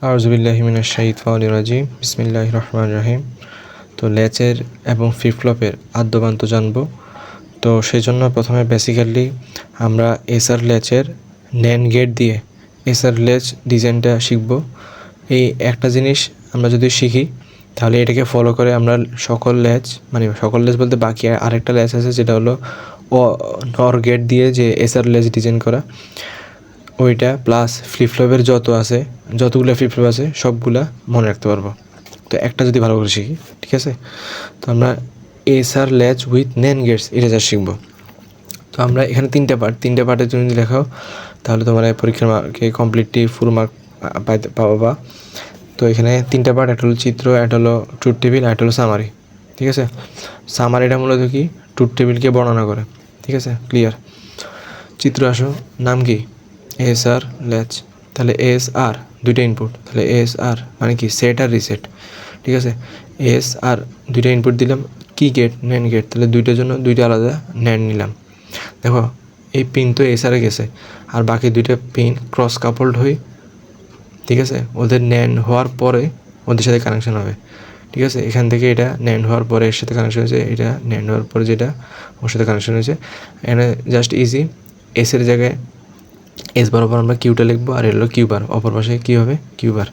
আউযুবিল্লাহি মিনাশ শাইতানির রাজিম বিসমিল্লাহির রহমানির রহিম। তো ল্যাচের এবং ফ্লিপ ফ্লপের আদ্যপান্ত জানবো। তো সেই জন্য প্রথমে বেসিক্যালি আমরা এসআর ল্যাচের ন্যান্ড গেট দিয়ে এসআর ল্যাচ ডিজাইনটা শিখব। এই একটা জিনিস আমরা যদি শিখি তাহলে এটাকে ফলো করে আমরা সকল ল্যাচ বলতে বাকি আরেকটা ল্যাচ আছে যেটা হলো নর গেট দিয়ে যে এসআর ল্যাচ ডিজাইন করা, ওইটা প্লাস ফ্লিপ ফ্লপের যতগুলো ফ্লিপ ফ্লপ আছে সবগুলা মনে রাখতে পারবো। তো একটা যদি ভালো করে শিখি, ঠিক আছে। তো আমরা SR latch with NAND gates এটা যা শিখবো। তো আমরা এখানে তিনটে পার্টের জন্য যদি লেখাও তাহলে তোমার পরীক্ষার মার্কে কমপ্লিটলি ফুল মার্ক পাবা। তো এখানে তিনটা পার্ট, একটা হলো চিত্র, একটা হলো ট্রুথ টেবিল, একটা হলো সামারি। ঠিক আছে, সামারিটা মূলত কি ট্রুথ টেবিলকে বর্ণনা করে। ঠিক আছে, ক্লিয়ার। চিত্র আসো, নাম কি এসআর ল্যাচ, তাহলে এসআর দুইটা ইনপুট, তাহলে এসআর মানে কি সেট আর রিসেট। ঠিক আছে, এসআর দুইটা ইনপুট দিলাম, কি গেট ন্যান্ড গেট, তাহলে দুইটার জন্য দুইটা আলাদা ন্যান্ড নিলাম। দেখো এই পিন তো এসআরে গেছে আর বাকি দুইটা পিন ক্রস কাপলড হয়ে, ঠিক আছে, ওদের ন্যান্ড হওয়ার পরে ওদের সাথে কানেকশন হবে। ঠিক আছে, এখান থেকে এটা ন্যান্ড হওয়ার পরে এর সাথে কানেকশন হয়েছে, এটা ন্যান্ড হওয়ার পরে যেটা ওর সাথে কানেকশন হয়েছে। এখানে জাস্ট ইজি, এসের জায়গায় এস বরাবর আমরা কিউটা লিখবো আর এলো কিউ বার, অপর পাশে কী হবে কিউ বার।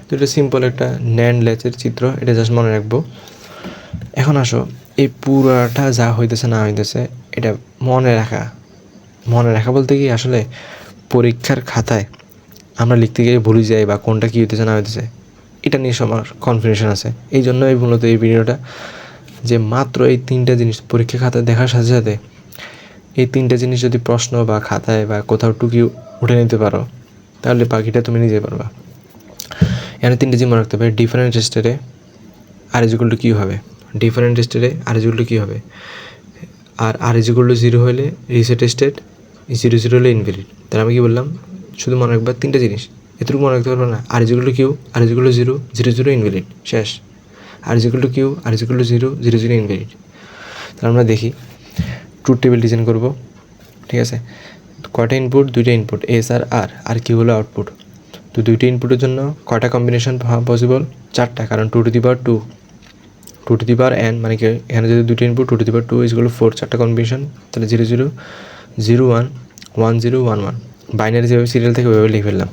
তো এটা সিম্পল একটা ন্যান্ড ল্যাচের চিত্র, এটা জাস্ট মনে রাখবো। এখন আসো এই পুরাটা যা হইতেছে না হইতেছে এটা মনে রাখা বলতে কি আসলে পরীক্ষার খাতায় আমরা লিখতে গিয়ে ভুলে যাই বা কোনটা কী হইতেছে না হইতেছে, এটা নিয়ে আমার কনফিউশন আছে। এই জন্যই মূলত এই ভিডিওটা, যে মাত্র এই তিনটা জিনিস পরীক্ষা খাতায় দেখার সাথে সাথে এই তিনটা জিনিস যদি প্রশ্ন বা খাতায় বা কোথাও টুকি উঠে নিতে পারো তাহলে বাকিটা তুমি নিজে পারবা। এখানে তিনটে জিনিস মনে রাখতে হবে। ডিফারেন্ট স্টেটে আর ইজ ইকুয়াল টু কিউ হবে, ডিফারেন্ট স্টেটে আর ইজ ইকুয়াল টু কিউ হবে, আর ইজ ইকুয়াল টু 0 হলে রিসেট স্টেট, 0 হলে ইনভ্যালিড। তাহলে আমি কি বললাম, শুধু মনে রাখবা তিনটা জিনিস, এতটুকু মনে রাখতে পারবো না। R is equal to Q, R is equal to 0 invalid, শেষ। R is equal to Q, R is equal to 0 invalid. তাহলে আমরা দেখি ট্রুথ টেবিল ডিজাইন করব। ঠিক আছে, কয়টা ইনপুট, দুইটা ইনপুট এস আর কিউ হলো আউটপুট। তো দুইটা ইনপুটের জন্য কয়টা কম্বিনেশন পসিবল, 4টা, কারণ 2 to the power 2, 2 to the power n মানে কি এখানে যদি দুইটা input 2 to the power 2 is equal two 4, 4টা কম্বিনেশন। তাহলে 0 0 0 1 1 0 1 1, বাইনারি যেভাবে সিরিয়াল থেকে ওইভাবে লিখে ফেললাম।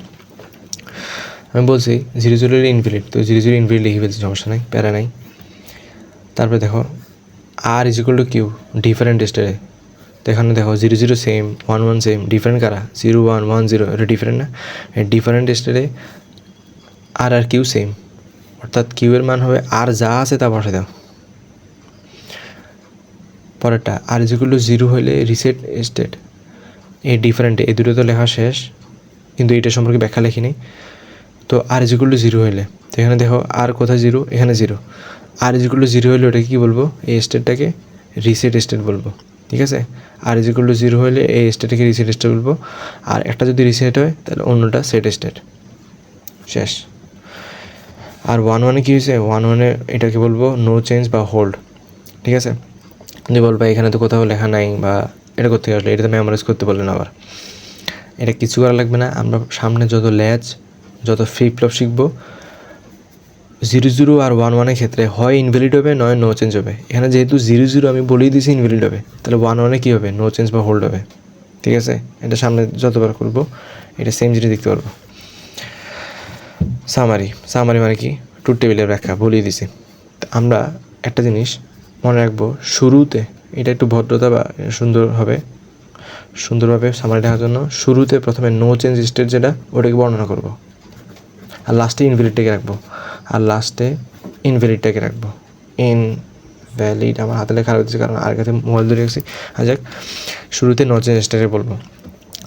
আমি বলছি 0 0 ইনভ্যালিড, তো 0 0 ইনভ্যালিড লিখে ফেলছি, সমস্যা নাই, প্যারা নাই। তারপরে দেখো R is equal to Q, different স্টেটে। তো এখানে দেখো 0 0 সেম, 1 1 সেম, ডিফারেন্ট কারা 0 1 1 0, এটা ডিফারেন্ট না। ডিফারেন্ট স্টেটে আর কিউ সেম, অর্থাৎ কিউ এর মান হবে আর যা আছে তা বসে দাও। পরেরটা আর ইজ ইকুয়াল টু 0 হলে রিসেট স্টেট, এই ডিফারেন্ট, এই দুটো তো লেখা শেষ, কিন্তু এটা সম্পর্কে ব্যাখ্যা লেখিনি। তো আর ইজ ইকুয়াল টু 0 হলে, তো এখানে দেখো আর কোথায় 0, এখানে 0। আর ইজ ইকুয়াল টু 0 হলে ওটাকে কী বলবো, এই স্টেটটাকে রিসেট স্টেট বলবো। ঠিক আছে, আর ইজ ইকুয়াল টু 0 হলে এই স্টেটটাকে রিসেট স্টেট বলবো, আর একটা যদি রিসেট হয় তাহলে অন্যটা সেট স্টেট, শেষ। আর 1 1 কী হয়েছে, 1 1 এটাকে বলবো নো চেঞ্জ বা হোল্ড। ঠিক আছে, তুমি বলবা এখানে তো কোথাও লেখা নাই বা এটা করতে আসলে এটা তো মেমোরাইজ করতে বললেন। আবার এটা কিছু করা লাগবে না, আমরা সামনে যত ল্যাচ যত ফ্লিপ ফ্লপ শিখবো 0 0 আর 1 1 ক্ষেত্রে হয় ইনভ্যালিড হবে নয় নো চেঞ্জ হবে। এখানে যেহেতু 0 0 আমি বলেই দিয়েছি ইনভ্যালিড হবে, তাহলে 1 1 কী হবে, নো চেঞ্জ বা হোল্ড হবে। ঠিক আছে, এটা সামনে যতবার করবো এটা সেম জিনিস দেখতে পারবো। সামারি মানে কি, ট্রুথ টেবিলের ব্যাখ্যা বলেই দিছি। আমরা একটা জিনিস মনে রাখবো, শুরুতে এটা একটু ভদ্রতা বা সুন্দরভাবে সামারি দেখার জন্য শুরুতে প্রথমে নো চেঞ্জ স্টেট যেটা ওটাকে বর্ণনা করবো, আর লাস্টে ইনভ্যালিডটাকে রাখবো। ইনভ্যালিড আমার হাতে লেখা হচ্ছে কারণ আর কাছে মোবাইল ধরে রাখছি। যাক, শুরুতে নো চেঞ্জ স্টেটে বলবো।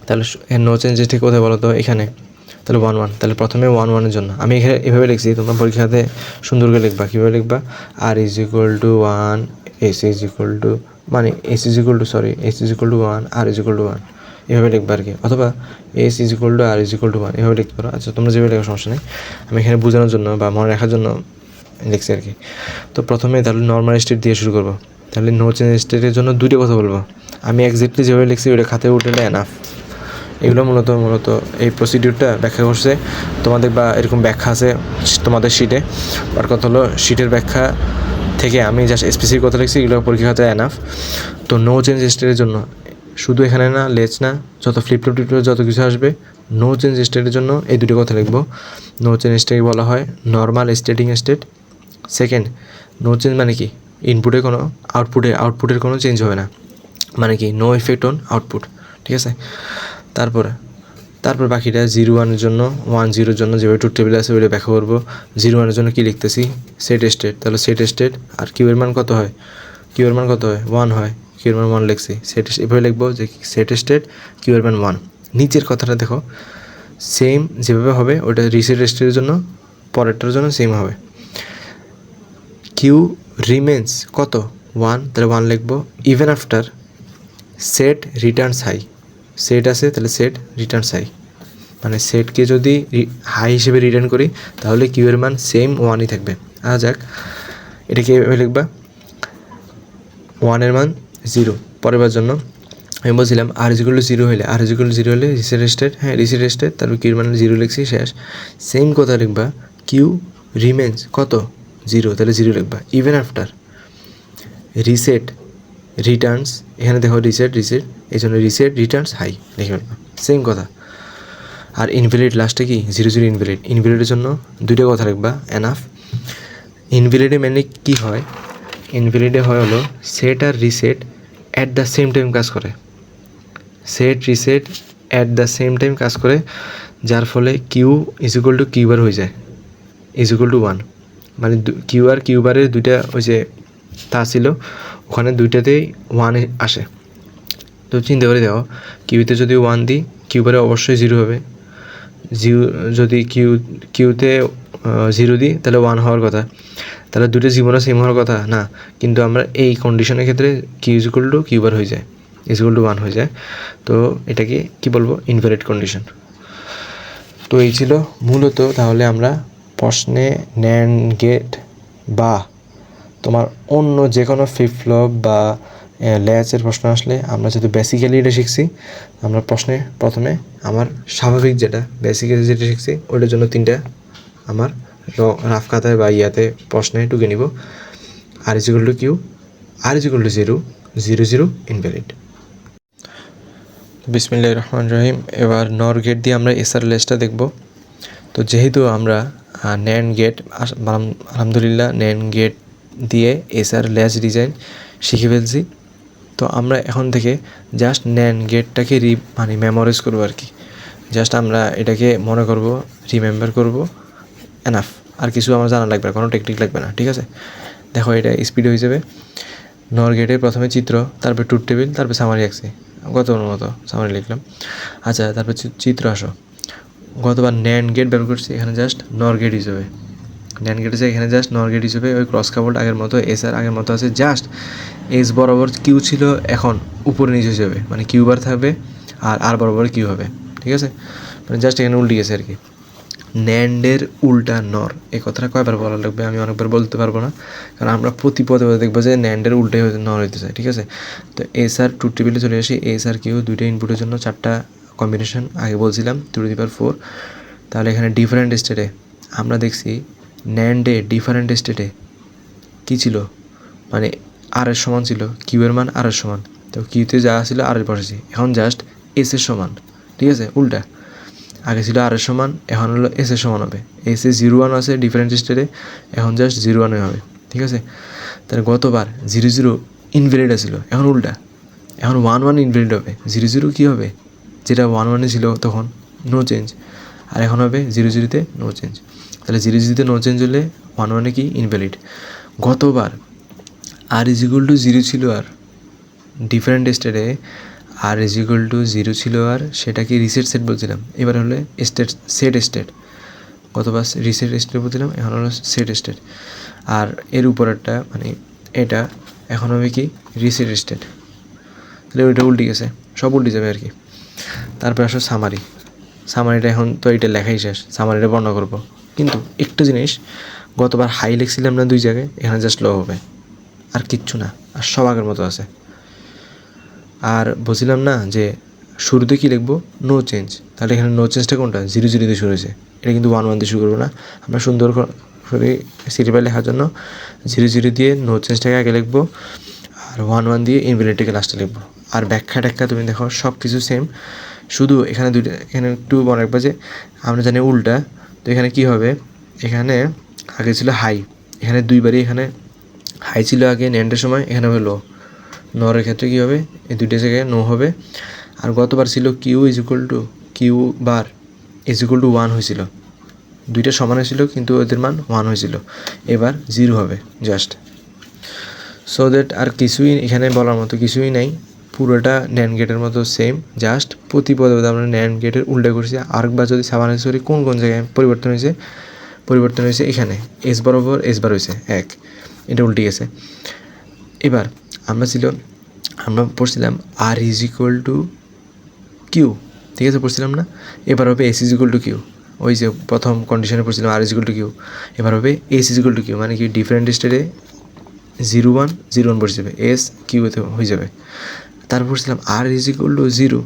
তাহলে নো চেঞ্জ স্টেট কোথায় বলো তো, এখানে। তাহলে 1 1, তাহলে প্রথমে 1 1 জন্য আমি এখানে এভাবে লিখছি, তোমরা পরীক্ষাতে সুন্দর করে লিখবা। কীভাবে লিখবা, R is equal to 1, S is equal to 1, R is equal to 1, এভাবে লিখবা আর কি। অথবা S is equal to R is equal to 1 এভাবে লিখতে পারো। আচ্ছা, তোমরা যেভাবে লেখার সমস্যা নেই, আমি এখানে বোঝানোর জন্য বা মনে রাখার জন্য লিখছি আর কি। তো প্রথমে তাহলে নর্মাল স্টেট দিয়ে শুরু করবো। তাহলে নো চেঞ্জ স্টেটের জন্য দুইটা কথা বলবো, আমি এক্স্যাক্টলি যেভাবে লিখছি ওইটা খাতায় উঠলে এনাফ। এগুলো মূলত এই প্রসিডিউরটা ব্যাখ্যা করছে তোমাদের, বা এরকম ব্যাখ্যা আছে তোমাদের শিটে। আর কথা হলো শিটের ব্যাখ্যা থেকে আমি জাস্ট স্পেসিফিক কথা লিখছি, এগুলো পরীক্ষা খাতে এনাফ। তো নো চেঞ্জ স্টেটের জন্য শুধু এখানে না, লেজ না, যত ফ্লিপফ্লপ টিপফ্লপ যত কিছু আসবে, নো চেঞ্জ স্টেটের জন্য এই দুটো কথা লিখবো। নো চেঞ্জ স্টেট বলা হয় normal stating state. Second, no change মানে কি, ইনপুটে কোনো আউটপুটের কোনো চেঞ্জ হবে না, মানে কি নো এফেক্ট অন আউটপুট, ঠিক আছে। তারপর বাকিটা 0 1-এর জন্য 1 0-এর জন্য যেভাবে ট্রুথ টেবিল আছে ওইটা ব্যাখ্যা করবো। 0 1-এর জন্য কী লিখতেছি, সেট স্টেট, তাহলে সেট স্টেট আর কিউয়ের মান কত হয়, 1 হয়, কিউয়ের মান 1 লিখছি, সেট এভাবে লিখবো যে সেট স্টেট কিউয়ের মান 1। নিচের কথাটা দেখো, সেম যেভাবে হবে ওটা রিসেট স্টেটের জন্য পরেরটার জন্য সেম হবে। কিউ রিমেন্স কত 1, তাহলে 1 লিখবো। Even after set returns high, set আছে তাহলে সেট রিটার্নস হাই, মানে সেটকে যদি হাই হিসেবে রিটার্ন করি তাহলে কিউয়ের মান সেম 1ই থাকবে। যাক, এটাকে এভাবে লিখবা 1-এর মান 0 পরের জন্য আমি বলছিলাম আর ইজ ইকুয়াল টু 0 হলে রিসেট স্টেট, হ্যাঁ রিসেট স্টেট, তারপর কিউর মান 0 লিখছি, শেষ। সেম কথা লিখবা কিউ রিমেন্স কত 0, তাহলে 0 লিখবা। ইভেন আফটার রিসেট রিটার্নস, এখানে দেখো রিসেট এই জন্য রিসেট রিটার্নস হাই লিখে ফেলবা, সেম কথা। আর ইনভ্যালিড লাস্টে কি 0 0 ইনভ্যালিডের জন্য দুইটা কথা লিখবা এনাফ। ইনভ্যালিডে মেনলি কী হয়, ইনভ্যালিডে হয় হলো সেট আর reset at the same time কাজ করে, set reset at the same time কাজ করে, যার ফলে Q is equal to Q bar হয়ে যায়, ইজ ইকুয়াল টু 1, মানে কিউ বারের দুইটা ওই যে তা ছিল ওখানে দুইটাতেই 1 আসে। তো চিন্তা করে দেখো, কিউতে যদি 1 দিই কিউ বারে অবশ্যই 0 হবে, যদি কিউতে 0 দিই তাহলে 1 হওয়ার কথা, তাহলে দুটো জীবনে সেম হওয়ার কথা না, কিন্তু আমরা এই কন্ডিশনের ক্ষেত্রে Q is equal to Q bar হয়ে যায়, ইজ ইকুয়াল টু 1 হয়ে যায়। তো এটাকে কি বলবো, ইনভ্যালিড কন্ডিশন। তো এই ছিল মূলত। তাহলে আমরা প্রশ্নে ন্যান্ড গেট বা তোমার অন্য যে কোনো ফ্লিপ ফ্লপ বা ল্যাচের প্রশ্ন আসলে আমরা যেহেতু বেসিক্যালি এটা শিখছি, আমরা প্রশ্নে প্রথমে আমার স্বাভাবিক যেটা বেসিক্যালি যেটা শিখছি ওইটার জন্য 3টা আমার রাফ খাতায় বা ইয়াতে প্রশ্নে টুকে নিব। R is equal to Q, R is equal to 0 0 0 invalid. বিসমিল্লাহির রহমানির রহিম। এবার নর গেট দিয়ে আমরা এসআর লেসটা দেখব। তো যেহেতু আমরা ন্যান্ড গেট আলহামদুলিল্লাহ ন্যান্ড গেট দিয়ে এসআর লেস ডিজাইন শিখে ফেলছি, তো আমরা এখন থেকে জাস্ট ন্যান্ড গেটটাকে মেমোরাইজ করবো আর কি। জাস্ট আমরা এটাকে মনে করব, রিমেম্বার করব, এনাফ। আর কিছু আমার জানা লাগবে না, কোনো টেকনিক লাগবে না, ঠিক আছে। দেখো এটা স্পিড হয়ে যাবে। নর গেটের প্রথমে চিত্র, তারপর ট্রুথ টেবিল, তারপর সামারি আঁকছি, গতবার মতো সামারি লিখলাম। আচ্ছা, তারপর চিত্র আসো। গতবার ন্যান্ড গেট ব্যবহার করছি, এখানে জাস্ট নর গেট হিসেবে ন্যান্ড গেট আছে, এখানে জাস্ট নর গেট হিসেবে ওই ক্রস কাপড় আগের মতো, এস আর আগের মতো আছে, জাস্ট এস বরাবর কিউ ছিল, এখন উপরে নিচে যাবে, মানে কিউ বার থাকবে আর বরাবর কিউ হবে, ঠিক আছে। মানে জাস্ট এখানে উল্টে গেছে আর কি। ন্যান্ডের উল্টা নর, এই কথাটা কয়বার বলা লাগবে আমি অনেকবার বলতে পারবো না, কারণ আমরা প্রতি পদে দেখবো যে ন্যান্ডের উল্টাই নর হইতে চাই, ঠিক আছে। তো এস আর ট্রুথ টেবিলে চলে আসি। এস আর কিউ দুইটা ইনপুটের জন্য 4টা কম্বিনেশন আগে বলছিলাম 2^4। তাহলে এখানে ডিফারেন্ট স্টেটে আমরা দেখছি ন্যান্ডে ডিফারেন্ট স্টেটে কী ছিল, মানে আর এর সমান ছিল, কিউ এর মান আর এর সমান, তো কিউতে যা ছিল আর এর বসেছি, এখন জাস্ট এস এর সমান, ঠিক আছে। উল্টা, আগে ছিল আর এর সমান, এখন হলো এস এর সমান হবে। এস এ 0 1 আছে ডিফারেন্ট স্টেটে, এখন জাস্ট 0 1 হবে, ঠিক আছে। তাহলে গতবার 0 0 ইনভ্যালিড ছিল, এখন উল্টা, এখন 1 1 ইনভ্যালিড হবে। 0 0 কী হবে, যেটা 1 1 ছিল তখন নো চেঞ্জ, আর এখন হবে 0 0-তে নো চেঞ্জ। তাহলে 0 0-তে নো চেঞ্জ হলে 1 1 কি ইনভ্যালিড। গতবার আর ইজ ইকুয়াল টু 0 ছিল, আর ডিফারেন্ট স্টেটে আর ইজ ইকুয়াল টু 0 ছিল, আর সেটাকে রিসেট সেট বলছিলাম, এবার হলে সেট স্টেট। গতবার রিসেট স্টেট বলছিলাম, এখন হলো সেট স্টেট। আর এর উপরেরটা মানে এটা এখন হবে কি রিসেট স্টেট। তাহলে ওইটা উল্টে গেছে, সব উল্টে যাবে আর কি। তারপর আসো সামারিটা, এখন তো এটা লেখাই শেষ, সামারিটা বর্ণনা করবো। কিন্তু একটা জিনিস, গতবার হাই লিখছিলাম না 2 জায়গায়, এখানে জাস্ট লো হবে, আর কিচ্ছু না, আর সব আগের মতো আছে। আর বলছিলাম না যে শুরুতে কী লিখবো, নো চেঞ্জ। তাহলে এখানে নো চেঞ্জটা কোনটা, 0 0 দিয়ে শুরু হয়েছে, এটা কিন্তু 1 1 দিয়ে শুরু করবো না। আমরা সুন্দর করে সিরিয়াল লেখার জন্য 0 0 দিয়ে নো চেঞ্জটাকে আগে লিখবো, আর 1 1 দিয়ে ইনফিনিটিকে লাস্টে লিখবো। আর ব্যাখ্যা ট্যাখ্যা তুমি দেখো সব কিছু সেম, শুধু এখানে দুইটা, এখানে একটু মনে রাখবা যে আমরা জানি উল্টা, তো এখানে কী হবে, এখানে আগে ছিল হাই, এখানে দুইবারই এখানে হাই ছিল আগে ন্যান্ডের সময়, এখানে হবে লো। নরের ক্ষেত্রে কী হবে, এই দুইটা জায়গায় নো হবে। আর গতবার ছিল Q is equal to Q bar is equal to 1 হয়েছিল, দুইটা সমান হয়েছিল কিন্তু ওদের মান 1 হয়েছিল, এবার 0 হবে জাস্ট। সো দ্যাট আর কিছুই এখানে বলার মতো কিছুই নাই, পুরোটা ন্যান্ড গেটের মতো সেম, জাস্ট প্রতি পদে আমরা ন্যান্ড গেটের উল্টা করছি। আরেকবার যদি সামানেশ্বরী কোন কোন জায়গায় পরিবর্তন হয়েছে এখানে এস বরাবর এস বার হয়েছে 1, এটা উল্টে গেছে। এবার আমরা পড়ছিলাম R is equal to Q, ঠিক আছে পড়ছিলাম না, এবার হবে S is equal to Q, ওই যে প্রথম কন্ডিশনে পড়ছিলাম R is equal to Q, এবার হবে S is equal to Q, মানে কি ডিফারেন্ট স্টেটে 0 1 0 1 পড়ে যাবে, এস কিউতে হয়ে যাবে। তারপর পড়ছিলাম আর ইজ ইকুয়াল টু 0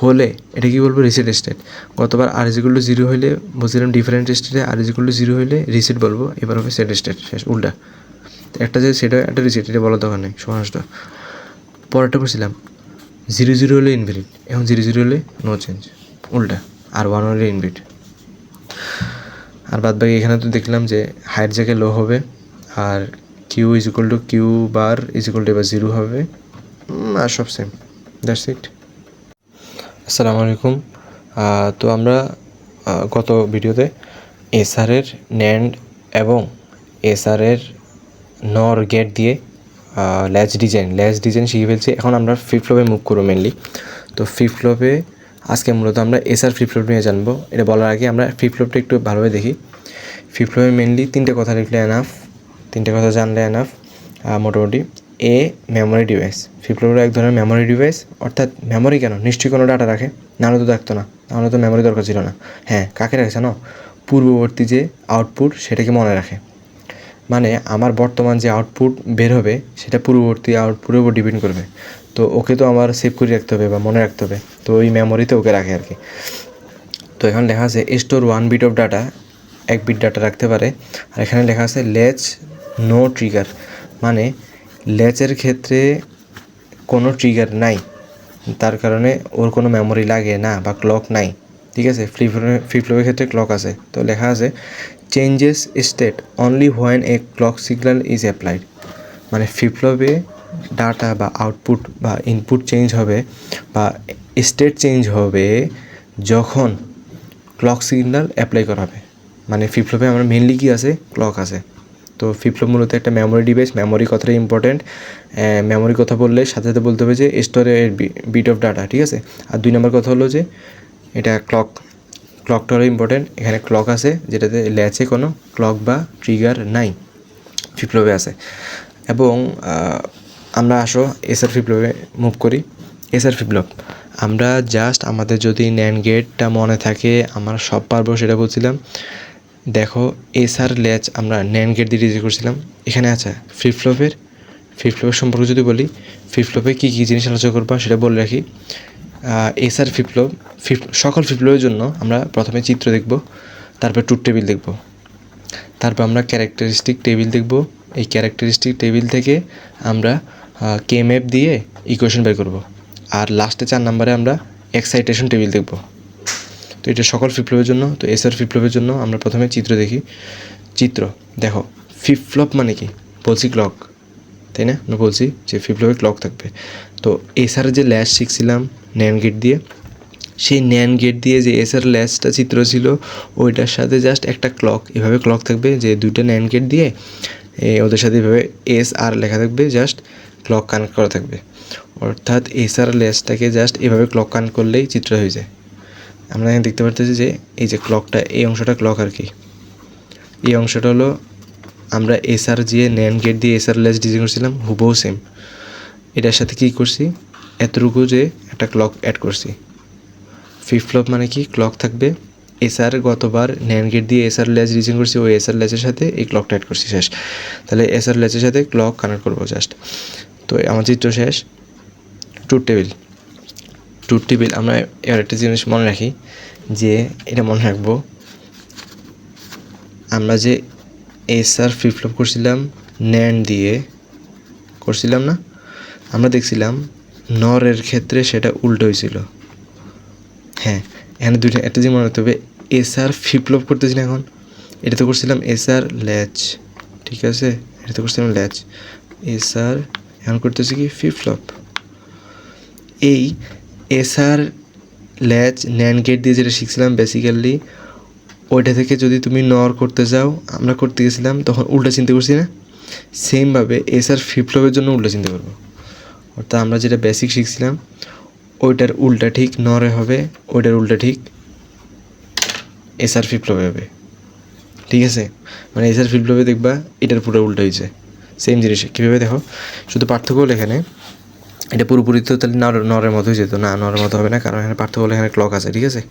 হলে এটা কী বলবো, রিসেট স্টেট। গতবার আর ইজ ইকুয়াল টু 0 হলে বলছিলাম ডিফারেন্ট স্টেটে, আর ইজ ইকুয়াল টু 0 হলে রিসেট বলবো, এবার হবে সেট স্টেট, শেষ উল্টা। একটা যে সেটা একটা রিসেট, এটা বলার দরকার নেই, সমস্ত। পরেরটা পড়ছিলাম 0 0 হলে ইনভ্যালিড, এখন 0 0 হলে নো চেঞ্জ, উল্টা। আর 1 হলে ইনভ্যালিড। আর বাদ বাকি এখানে তো দেখলাম যে হাইয়ের জায়গায় লো হবে, আর Q is equal to Q bar is equal to এবার 0 হবে, আর সব সেম, দ্যাটস ইট। আসসালামু আলাইকুম। তো আমরা গত ভিডিওতে এসআরের ন্যান্ড এবং এসআরের নর গেট দিয়ে ল্যাচ ডিজাইন শিখে ফেলছি। এখন আমরা ফ্লিপ ফ্লপে মুভ করবো মেনলি। তো ফ্লিপ ফ্লপে আজকে মূলত আমরা এসআর ফ্লিপ ফ্লপ নিয়ে জানবো। এটা বলার আগে আমরা ফ্লিপ ফ্লপটা একটু ভালোভাবে দেখি। ফ্লিপ ফ্লপে মেনলি 3টে কথা লিখলে এনাফ, 3টে কথা জানলে এনাফ মোটামুটি। এ মেমোরি ডিভাইস, ফ্লিপ ফ্লপের এক ধরনের মেমোরি ডিভাইস, অর্থাৎ মেমোরি কেন, নিশ্চয়ই কোনো ডাটা রাখে, নাহলে তো রাখতো না, নাহলে তো মেমোরি দরকার ছিল না। হ্যাঁ, কাকে রাখছে না, পূর্ববর্তী যে আউটপুট সেটাকে মনে রাখে, মানে আমার বর্তমান যে আউটপুট বের হবে সেটা পূর্ববর্তী আউটপুটের উপর ডিপেন্ড করবে। তো ওকে তো আমার সেভ করে রাখতে হবে বা মনে রাখতে হবে, তো ওই মেমোরিতে ওকে রাখে আর কি। তো এখানে লেখা আছে store 1 bit of data, 1 bit data রাখতে পারে। আর এখানে লেখা আছে ল্যাচ নো ট্রিগার, মানে ল্যাচের ক্ষেত্রে কোনো ট্রিগার নাই, তার কারণে ওর কোনো মেমোরি লাগে না বা ক্লক নাই, ঠিক আছে। ফ্লিপ ফ্লপের ক্ষেত্রে ক্লক আছে। তো লেখা আছে changes state only when a clock signal is applied, মানে ফ্লিপ ফ্লপে ডাটা বা আউটপুট বা ইনপুট চেঞ্জ হবে বা স্টেট চেঞ্জ হবে যখন ক্লক সিগন্যাল অ্যাপ্লাই করা হবে। মানে ফ্লিপ ফ্লপে আমার মেনলি কী আছে, ক্লক আছে। তো ফ্লিপ ফ্লপ মূলত একটা মেমোরি ডিভাইস, মেমোরি কথাটা ইম্পর্টেন্ট। মেমোরি কথা বললে সাথে সাথে বলতে হবে যে স্টোরের বিট অফ ডাটা, ঠিক আছে। আর 2 নম্বর কথা হলো যে এটা ক্লকটা হলো ইম্পর্টেন্ট। এখানে ক্লক আছে যেটাতে ল্যাচে কোনো ক্লক বা ট্রিগার নাই, ফ্লিপ ফ্লপে আছে। এবং আমরা আসো এসআর ফ্লিপ ফ্লপে মুভ করি। এসআর ফ্লিপ ফ্লপ আমরা জাস্ট আমাদের যদি ন্যান্ড গেটটা মনে থাকে আমরা সব পারবো, সেটা বলছিলাম। দেখো এসআর ল্যাচ আমরা ন্যান্ড গেট দিয়ে ডিজাইন করছিলাম। এখানে আচ্ছা ফ্লিপ ফ্লপের সম্পর্কে যদি বলি, ফ্লিপ ফ্লপে কী কী জিনিস আলোচনা করবো সেটা বলে রাখি। এসআর ফ্লিপ ফ্লপ সকল ফ্লিপ ফ্লপের জন্য আমরা প্রথমে চিত্র দেখব, তারপর ট্রুথ টেবিল দেখব, তারপর আমরা ক্যারেক্টারিস্টিক টেবিল দেখব। এই ক্যারেক্টারিস্টিক টেবিল থেকে আমরা কে ম্যাপ দিয়ে ইকুয়েশন বের করব। আর লাস্টে 4 নম্বরে আমরা এক্সাইটেশন টেবিল দেখব। তো এটা সকল ফ্লিপ ফ্লপের জন্য। তো এসআর ফ্লিপ ফ্লপের জন্য আমরা প্রথমে চিত্র দেখি। চিত্র দেখো, ফ্লিপ ফ্লপ মানে কি, বলছি ক্লক, তাই না, আমরা বলছি যে ফ্লিপ ফ্লপে ক্লক থাকবে। তো এসআর যে ল্যাচ শিখছিলাম ন্যান্ড গেট দিয়ে, সেই ন্যান্ড গেট দিয়ে যে এসআর ল্যাচটা চিত্র ছিল ওইটার সাথে জাস্ট একটা ক্লক, এভাবে ক্লক থাকবে যে 2টা ন্যান্ড গেট দিয়ে ওদের সাথে এভাবে এস আর লেখা থাকবে, জাস্ট ক্লক কানেক্ট করা থাকবে। অর্থাৎ এসআর ল্যাচটাকে জাস্ট এভাবে ক্লক কানেক্ট করলেই চিত্র হয়ে যায়। আমরা এখানে দেখতে পারতেছি যে এই যে ক্লকটা, এই অংশটা ক্লক আর কি। এই অংশটা হলো আমরা এসআর যে ন্যান্ড গেট দিয়ে এসআর ল্যাচ ডিজাইন করছিলাম হুবহু সেম। এটার সাথে কী করছি, এতটুকু যে একটা ক্লক অ্যাড করছি। ফ্লিপ ফ্লপ মানে কি, ক্লক থাকবে। এসআর গতবার ন্যান্ড গেট দিয়ে এসআর ল্যাচ ডিজাইন করছি, ওই এসআর ল্যাচের সাথে এই ক্লকটা অ্যাড করছি, শেষ। তাহলে এসআর ল্যাচের সাথে ক্লক কানেক্ট করবো জাস্ট। তো আমার চিত্র শেষ। ট্রুথ ট্রুথ টেবিল আমরা এবার একটা জিনিস মনে রাখি, যে এটা মনে রাখবো, আমরা যে এসআর ফ্লিপ ফ্লপ করছিলাম ন্যান্ড দিয়ে করছিলাম না, আমরা দেখছিলাম নরের ক্ষেত্রে সেটা উল্টো হয়েছিল। হ্যাঁ, এখানে দুইটা একটা জিনিস মনে রাখতে হবে, এসআর ফ্লিপ ফ্লপ করতেছি না, এখন এটা তো করছিলাম এসআর ল্যাচ, ঠিক আছে, এটা তো করছিলাম ল্যাচ, এসআর এখন করতেছি কি ফ্লিপ ফ্লপ। এই এসআর ল্যাচ ন্যান্ড গেট দিয়ে যেটা শিখছিলাম বেসিক্যালি, ওইটা থেকে যদি তুমি নর করতে যাও, আমরা করতে গেছিলাম তখন উল্টা চিন্তা করছি না, সেমভাবে এসআর ফ্লিপ ফ্লপের জন্য উল্টা চিন্তা করবো। অর্থাৎ আমরা যেটা বেসিক শিখছিলাম ওইটার উল্টা ঠিক নরে হবে, ওইটার উল্টা ঠিক এসআর ফ্লিপ ফ্লপে হবে, ঠিক আছে। মানে এসআর ফ্লিপ ফ্লপে দেখবা এটার পুরো উল্টা হয়েছে, সেম জিনিস। কীভাবে দেখো, শুধু পার্থক্য হলো এখানে এটা পুরোপুরি তো তাহলে নরের মতো হয়ে যেত না, নরের মতো হবে না, কারণ এখানে পার্থক্য হলো এখানে ক্লক আছে, ঠিক আছে।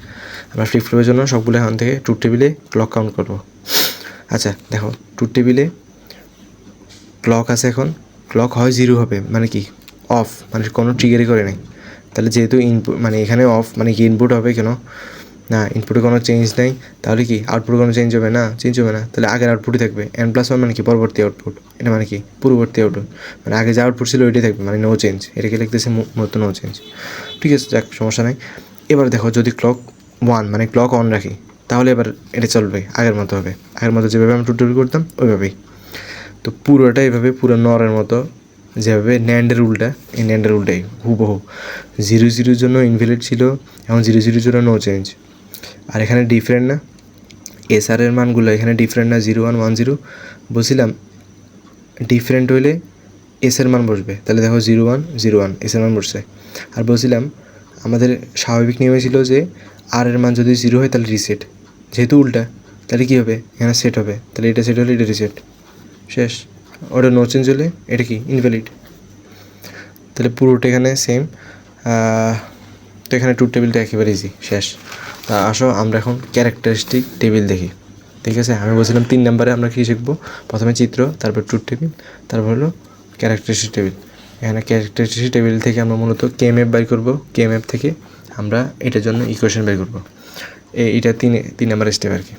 আমরা ফ্লিপ ফ্লপের জন্য সবগুলো এখান থেকে ট্রুথ টেবিলে ক্লক কাউন্ট করবো। আচ্ছা দেখো, ট্রুথ টেবিলে ক্লক আছে, এখন ক্লক হয় 0 হবে, মানে কি অফ, মানে কোনো ট্রিগারই করে নেই। তাহলে যেহেতু ইনপুট মানে এখানে অফ, মানে কি ইনপুট হবে কেন না, ইনপুটে কোনো চেঞ্জ নেই, তাহলে কি আউটপুটে কোনো চেঞ্জ হবে না, তাহলে আগের আউটপুটই থাকবে। n+1 মানে কি পরবর্তী আউটপুট, এটা মানে কি পূর্ববর্তী আউটপুট, মানে আগে যে আউটপুট ছিল ওইটাই থাকবে, মানে নো চেঞ্জ, এটাকে লিখতেছে মূলত নো চেঞ্জ, ঠিক আছে, যাক সমস্যা নাই। এবার দেখো যদি ক্লক 1 মানে ক্লক অন রাখি, তাহলে এবার এটা চলবে, আগের মতো হবে, আগের মতো যেভাবে আমি টুটুল করতাম ওইভাবেই। তো পুরোটা এইভাবে পুরো নরের মতো, যেভাবে ন্যান্ডের উল্টা, এই ন্যান্ডের উল্টাই হুবহু। 0 জন্য ইনভ্যালিড ছিল, এখন 0 জন্য নো চেঞ্জ। আর এখানে ডিফারেন্ট না, এসআরের মানগুলো এখানে ডিফারেন্ট না, 0 1 1 0 বলছিলাম, ডিফারেন্ট হইলে এসের মান বসবে, তাহলে দেখো 0 1 0 1 এসের মান বসছে। আর বলছিলাম আমাদের স্বাভাবিক নিয়ম ছিল যে আর এর মান যদি 0 হয় তাহলে রিসেট, যেহেতু উল্টা তাহলে কী হবে, এখানে সেট হবে, তাহলে এটা সেট হলে এটা রিসেট, শেষ। ওটা নো চেঞ্জ হলে এটা কি ইনভ্যালিড, তাহলে পুরোটা এখানে সেম। তো এখানে ট্রুথ টেবিলটা একেবারে ইজি, শেষ। তা আসো আমরা এখন ক্যারেক্টারিস্টিক টেবিল দেখি, ঠিক আছে। আমি বলছিলাম 3 নম্বরে আমরা কী শিখবো, প্রথমে চিত্র, তারপর ট্রুথ টেবিল, তারপর হলো ক্যারেক্টারিস্টিক টেবিল। এখানে ক্যারেক্টারিস্টিক টেবিল থেকে আমরা মূলত কে ম্যাপ বের করবো, কে ম্যাপ থেকে আমরা এটার জন্য ইকুয়েশন বের করবো। এটা 3 নম্বরের স্টেপ আর কি।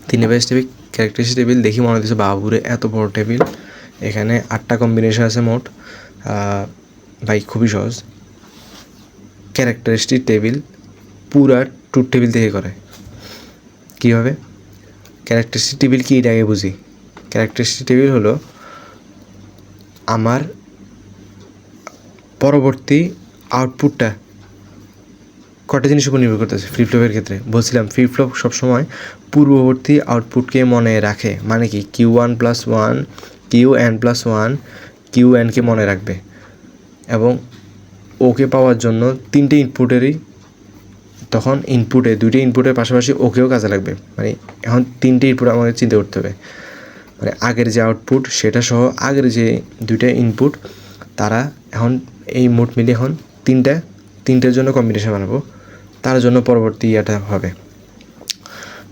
3 নম্বরের স্টেপে ক্যারেক্টারিস্টিক টেবিল দেখি মনে হচ্ছে বাবুরে এত বড় টেবিল, এখানে 8টা কম্বিনেশন আছে মোট, ভাই খুবই সহজ। ক্যারেক্টারিস্টিক টেবিল পুরা ট্রুথ টেবিল থেকে করে, কীভাবে ক্যারেক্টারিস্টিক টেবিল কি এটা আগে বুঝি। ক্যারেক্টারিস্টিক টেবিল হলো আমার পরবর্তী আউটপুটটা কটা জিনিস উপর নির্ভর করতেছে। ফ্লিপ ফ্লপের ক্ষেত্রে বলছিলাম ফ্লিপ ফ্লপ সবসময় পূর্ববর্তী আউটপুটকে মনে রাখে, মানে কি Q1+1 Qn+1 Qnকে মনে রাখবে, এবং ওকে পাওয়ার জন্য 3টে ইনপুটেরই, তখন ইনপুটে 2টে ইনপুটের পাশাপাশি ওকেও কাজে লাগবে। মানে এখন 3টে ইনপুট আমাকে চিন্তা করতে হবে, মানে আগের যে আউটপুট সেটা সহ আগের যে 2টা ইনপুট, তারা এখন এই মোট মিলে এখন তিনটের জন্য কম্বিনেশন বানাবো, তার জন্য পরবর্তী ইয়াটা হবে,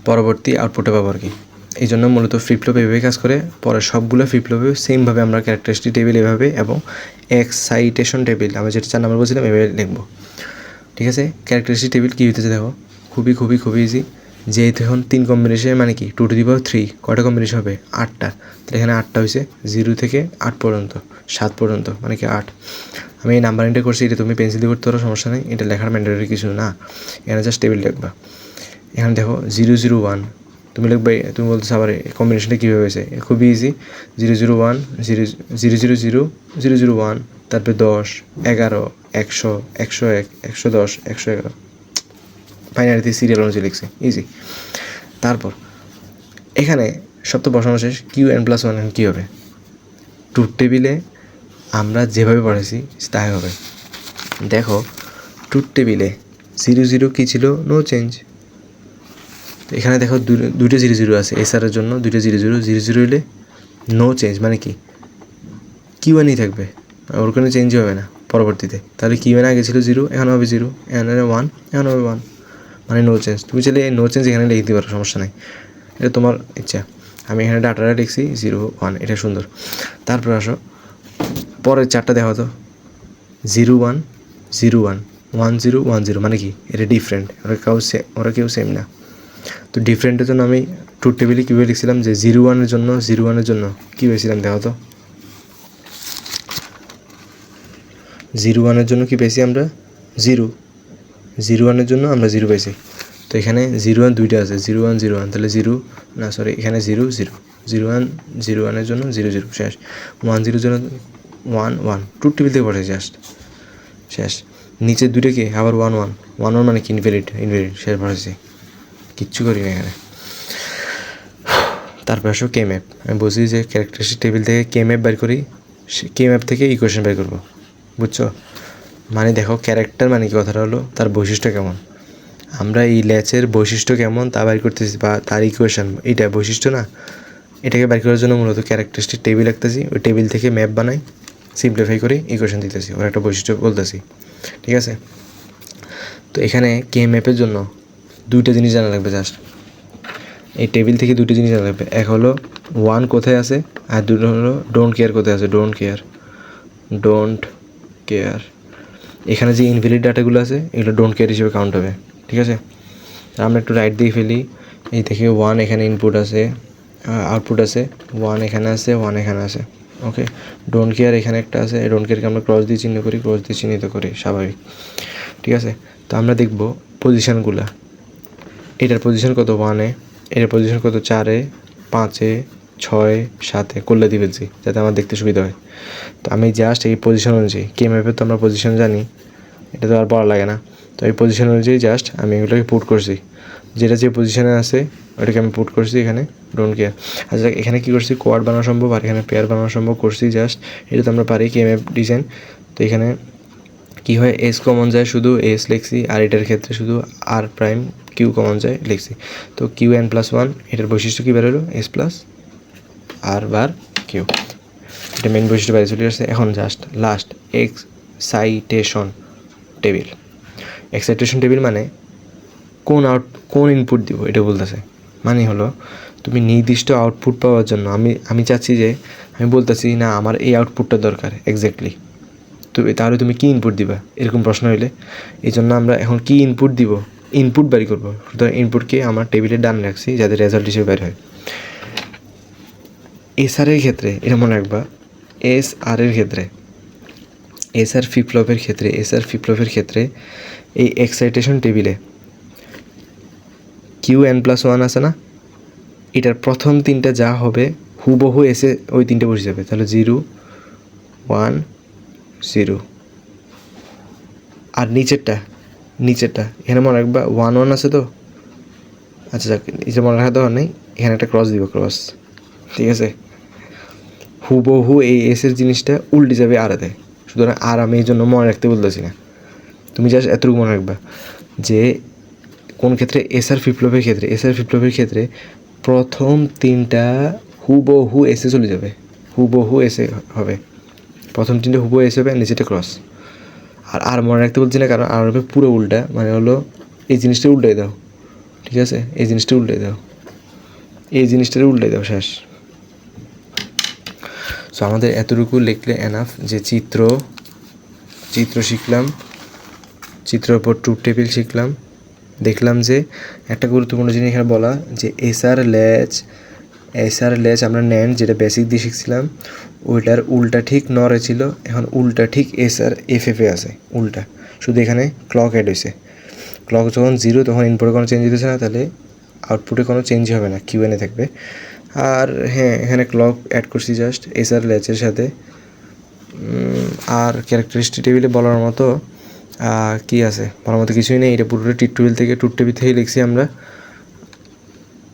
পরবর্তী আউটপুটে পাবো আর কি। এই জন্য মূলত ফ্লিপ ফ্লপ এভাবে কাজ করে, পরে সবগুলো ফ্লিপ ফ্লপে সেমভাবে আমরা ক্যারেক্টারিস্টিক টেবিল এভাবে এবং এক্সাইটেশন টেবিল আমরা যেটা 4 নম্বর বলছিলাম এভাবে লিখবো, ঠিক আছে। ক্যারেক্টারিস্টিক টেবিল কী হইতেছে দেখো, খুবই ইজি। যেহেতু এখন 3 কম্বিনেশন, মানে কি 2⁻3, কয়টা কম্বিনেশন হবে 8টা, তাহলে এখানে 8টা হয়েছে 0 থেকে 8 পর্যন্ত, 7 পর্যন্ত, মানে কি 8। আমি এই নাম্বারিংটা করছি, এটা তুমি পেন্সিল দিয়ে করতে পারো, সমস্যা নেই, এটা লেখার ম্যান্ডেটরি কিছু না, এখানে জাস্ট টেবিল লিখবা। এখানে দেখো 0 0 1 তুমি লিখবে, তুমি বলতেছো আবার কম্বিনেশনটা কীভাবে হয়েছে, খুবই ইজি। 0 0 1 0 0 0 0 0 0 1, তারপরে 10 11 100 101 110 111, ফাইনালিতে সিরিয়াল অনুযায়ী লিখছি, ইজি। তারপর এখানে সব তো বসানো শেষ, Qn+1 কী হবে, ট্রুথ টেবিলে আমরা যেভাবে পড়েছি তাই হবে। দেখো ট্রুথ টেবিলে 0 0 কী ছিল, নো চেঞ্জ। তো এখানে দেখো 2টা 0 0 আছে, এসআরের জন্য 2টা 0 0 0 0 হলে নো চেঞ্জ, মানে কি Q1ই থাকবে, ওর কোনো চেঞ্জই হবে না পরবর্তীতে। তাহলে Q1 আগে ছিল 0, এখন হবে 0, এখন হবে 1, এখন হবে 1, মানে নো চেঞ্জ। তুমি চাইলে নো চেঞ্জ এখানে লিখতে পারো, সমস্যা নাই, এটা তোমার ইচ্ছা। আমি এখানে ডাটাটা লিখছি 0 1, এটা সুন্দর। তারপর আসো পরের 4টা দেখো তো, 0 1 0 1, 1010 মানে কি এটা ডিফারেন্ট, ওরা কেউ সেম না। তো ডিফারেন্টের জন্য আমি ট্রুথ টেবিলে কীভাবে লিখছিলাম যে 01-এর জন্য কী পেয়েছিলাম দেখো তো, 01-এর জন্য কী পেয়েছি আমরা 01-এর জন্য আমরা 0 পেয়েছি। তো এখানে 01 দুইটা আছে, 01 তাহলে 0 না সরি এখানে 01-এর জন্য 00 শেষ, 10-এর জন্য 11 ট্রুথ টেবিল থেকে পড়ে শেষ। নিচের দুইটাকে আবার 11 মানে কি ইনভ্যালিড শেষ পড়েছি, কিচ্ছু করি না এখানে। তারপর আসো কে ম্যাপ, আমি বলছি যে ক্যারেক্টারিস্টিক টেবিল থেকে কে ম্যাপ বের করি, কে ম্যাপ থেকে ইকুয়েশন বের করবো, বুঝছো? মানে দেখো ক্যারেক্টার মানে কি কথাটা হলো তার বৈশিষ্ট্য কেমন, আমরা এই ল্যাচের বৈশিষ্ট্য কেমন তা বের করতেছি, বা তার ইকুয়েশন এইটা বৈশিষ্ট্য না, এটাকে বের করার জন্য মূলত ক্যারেক্টারিস্টিক টেবিল রাখতেছি, ওই টেবিল থেকে ম্যাপ বানাই, সিম্পলিফাই করে ইকুয়েশন দিতেছি, ওর একটা বৈশিষ্ট্য বলতেছি, ঠিক আছে? তো এখানে কে ম্যাপের জন্য দুইটা জিনিস জানা লাগবে জাস্ট, এই টেবিল থেকে দুটো জিনিস জানা লাগবে, এক হলো 1 কোথায় আছে আর দুটো হলো ডোন্ট কেয়ার কোথায় আছে, ডোন্ট কেয়ার। এখানে যে ইনভ্যালিড ডাটাগুলো আছে এগুলো ডোন্ট কেয়ার হিসেবে কাউন্ট হবে, ঠিক আছে? আমরা একটু রাইট দিয়ে ফেলি, এই থেকে 1 এখানে ইনপুট আছে, আউটপুট আছে, 1 এখানে আছে, 1 এখানে আছে, ওকে। ডোন্ট কেয়ার এখানে একটা আছে, এই ডোন্ট কেয়ারকে আমরা ক্রস দিয়ে চিহ্নিত করি স্বাভাবিক, ঠিক আছে? তো আমরা দেখব পজিশানগুলো, এটার পজিশন কত 1-এ, এটার পজিশন কত 4-এ, 5-এ, 6-এ, 7-এ করলে দিবেছি যাতে আমার দেখতে সুবিধা হয়। তো আমি জাস্ট এই পজিশন অনুযায়ী, কে ম্যাপে তো আমরা পজিশন জানি, এটা তো আর বলা লাগে না, তো এই পজিশন অনুযায়ী জাস্ট আমি এগুলোকে পুট করছি, যেটা যে পজিশনে আছে ওটাকে আমি পুট করছি এখানে ডোন্ট কেয়ার। আচ্ছা এখানে কী করছি, কোয়াড বানানো সম্ভব আর এখানে পেয়ার বানানো সম্ভব করছি জাস্ট, এটা তো আমরা পারি কে ম্যাপ ডিজাইন। তো এখানে কী হয়, এস কমন যায় শুধু এস লিখছি, আর এটার ক্ষেত্রে শুধু আর প্রাইম কিউ কমন যায় লিখছি। তো কিউ n+1 এটার বৈশিষ্ট্য কী বেরোলো, এস প্লাস আর বার কিউ, এটা মেন বৈশিষ্ট্য বাইরে চলে আসছে। এখন জাস্ট লাস্ট এক্সাইটেশন টেবিল মানে কোন ইনপুট দিব এটা বলতেছে, মানে হলো তুমি নির্দিষ্ট আউটপুট পাওয়ার জন্য আমি চাচ্ছি যে আমি বলতেছি না আমার এই আউটপুটটা দরকার এক্স্যাক্টলি, তো তাহলে তুমি কী ইনপুট দিবা এরকম প্রশ্ন হইলে, এই জন্য আমরা এখন কী ইনপুট দিব, ইনপুট বের করবো। সুতরাং ইনপুটকে আমার টেবিলের ডান রাখছি যাতে রেজাল্ট হিসেবে বের হয়। এসআরের ক্ষেত্রে এটা মনে রাখবা, এসআর ফ্লিপ ফ্লপের ক্ষেত্রে এই এক্সাইটেশন টেবিলে কিউ n+1 আছে না, এটার প্রথম তিনটা যা হবে হুবহু এসে ওই তিনটে বসে যাবে, তাহলে 0 1 0। আর নিচেরটা এখানে মনে রাখবা 1 1 আছে তো, আচ্ছা যাক এটা মনে রাখা দরকার নেই, এখানে একটা ক্রস দিব, ঠিক আছে? হুবহু এই এসের জিনিসটা উল্টে যাবে আরাতে, সুতরাং আর আমি এই জন্য মনে রাখতে বলতেছি না, তুমি জাস্ট এতটুকু মনে রাখবা যে কোন ক্ষেত্রে এসআর ফ্লিপ ফ্লপের ক্ষেত্রে প্রথম তিনটা হুবহু এসে চলে যাবে, হুবহু এসে হবে, প্রথম তিনটা হুবহু এসে হবে, নিচেটা ক্রস। আর মনে রাখতে বলছি না কারণ আর হবে পুরো উল্টা, মানে হলো এই জিনিসটা উল্টাই দাও, ঠিক আছে? এই জিনিসটা উল্টাই দাও শেষ। সো আমাদের এতটুকু লিখলে এনাফ যে চিত্র শিখলাম, চিত্রের উপর ট্রুথ টেবিল শিখলাম, দেখলাম যে একটা গুরুত্বপূর্ণ জিনিস এখানে বলা যে এসআর ল্যাচ আমরা নেন যেটা বেসিক দিয়ে শিখছিলাম ওইটার উল্টা ঠিক নরে ছিল, এখন উল্টা ঠিক এসআর এফএফে আছে উল্টা, শুধু এখানে ক্লক অ্যাড হয়েছে, ক্লক যখন 0 তখন ইনপুটে কোনো চেঞ্জ হতেছে না, তাহলে আউটপুটে কোনো চেঞ্জ হবে না, কিউএনএ থাকবে। আর হ্যাঁ এখানে ক্লক অ্যাড করছি জাস্ট এসআর ল্যাচের সাথে। আর ক্যারেক্টারিস্টিক টেবিলে বলার মতো কী আছে, বলার মতো কিছুই নেই, এটা পুরোটা ট্রুথ টেবিল থেকেই লিখছি আমরা।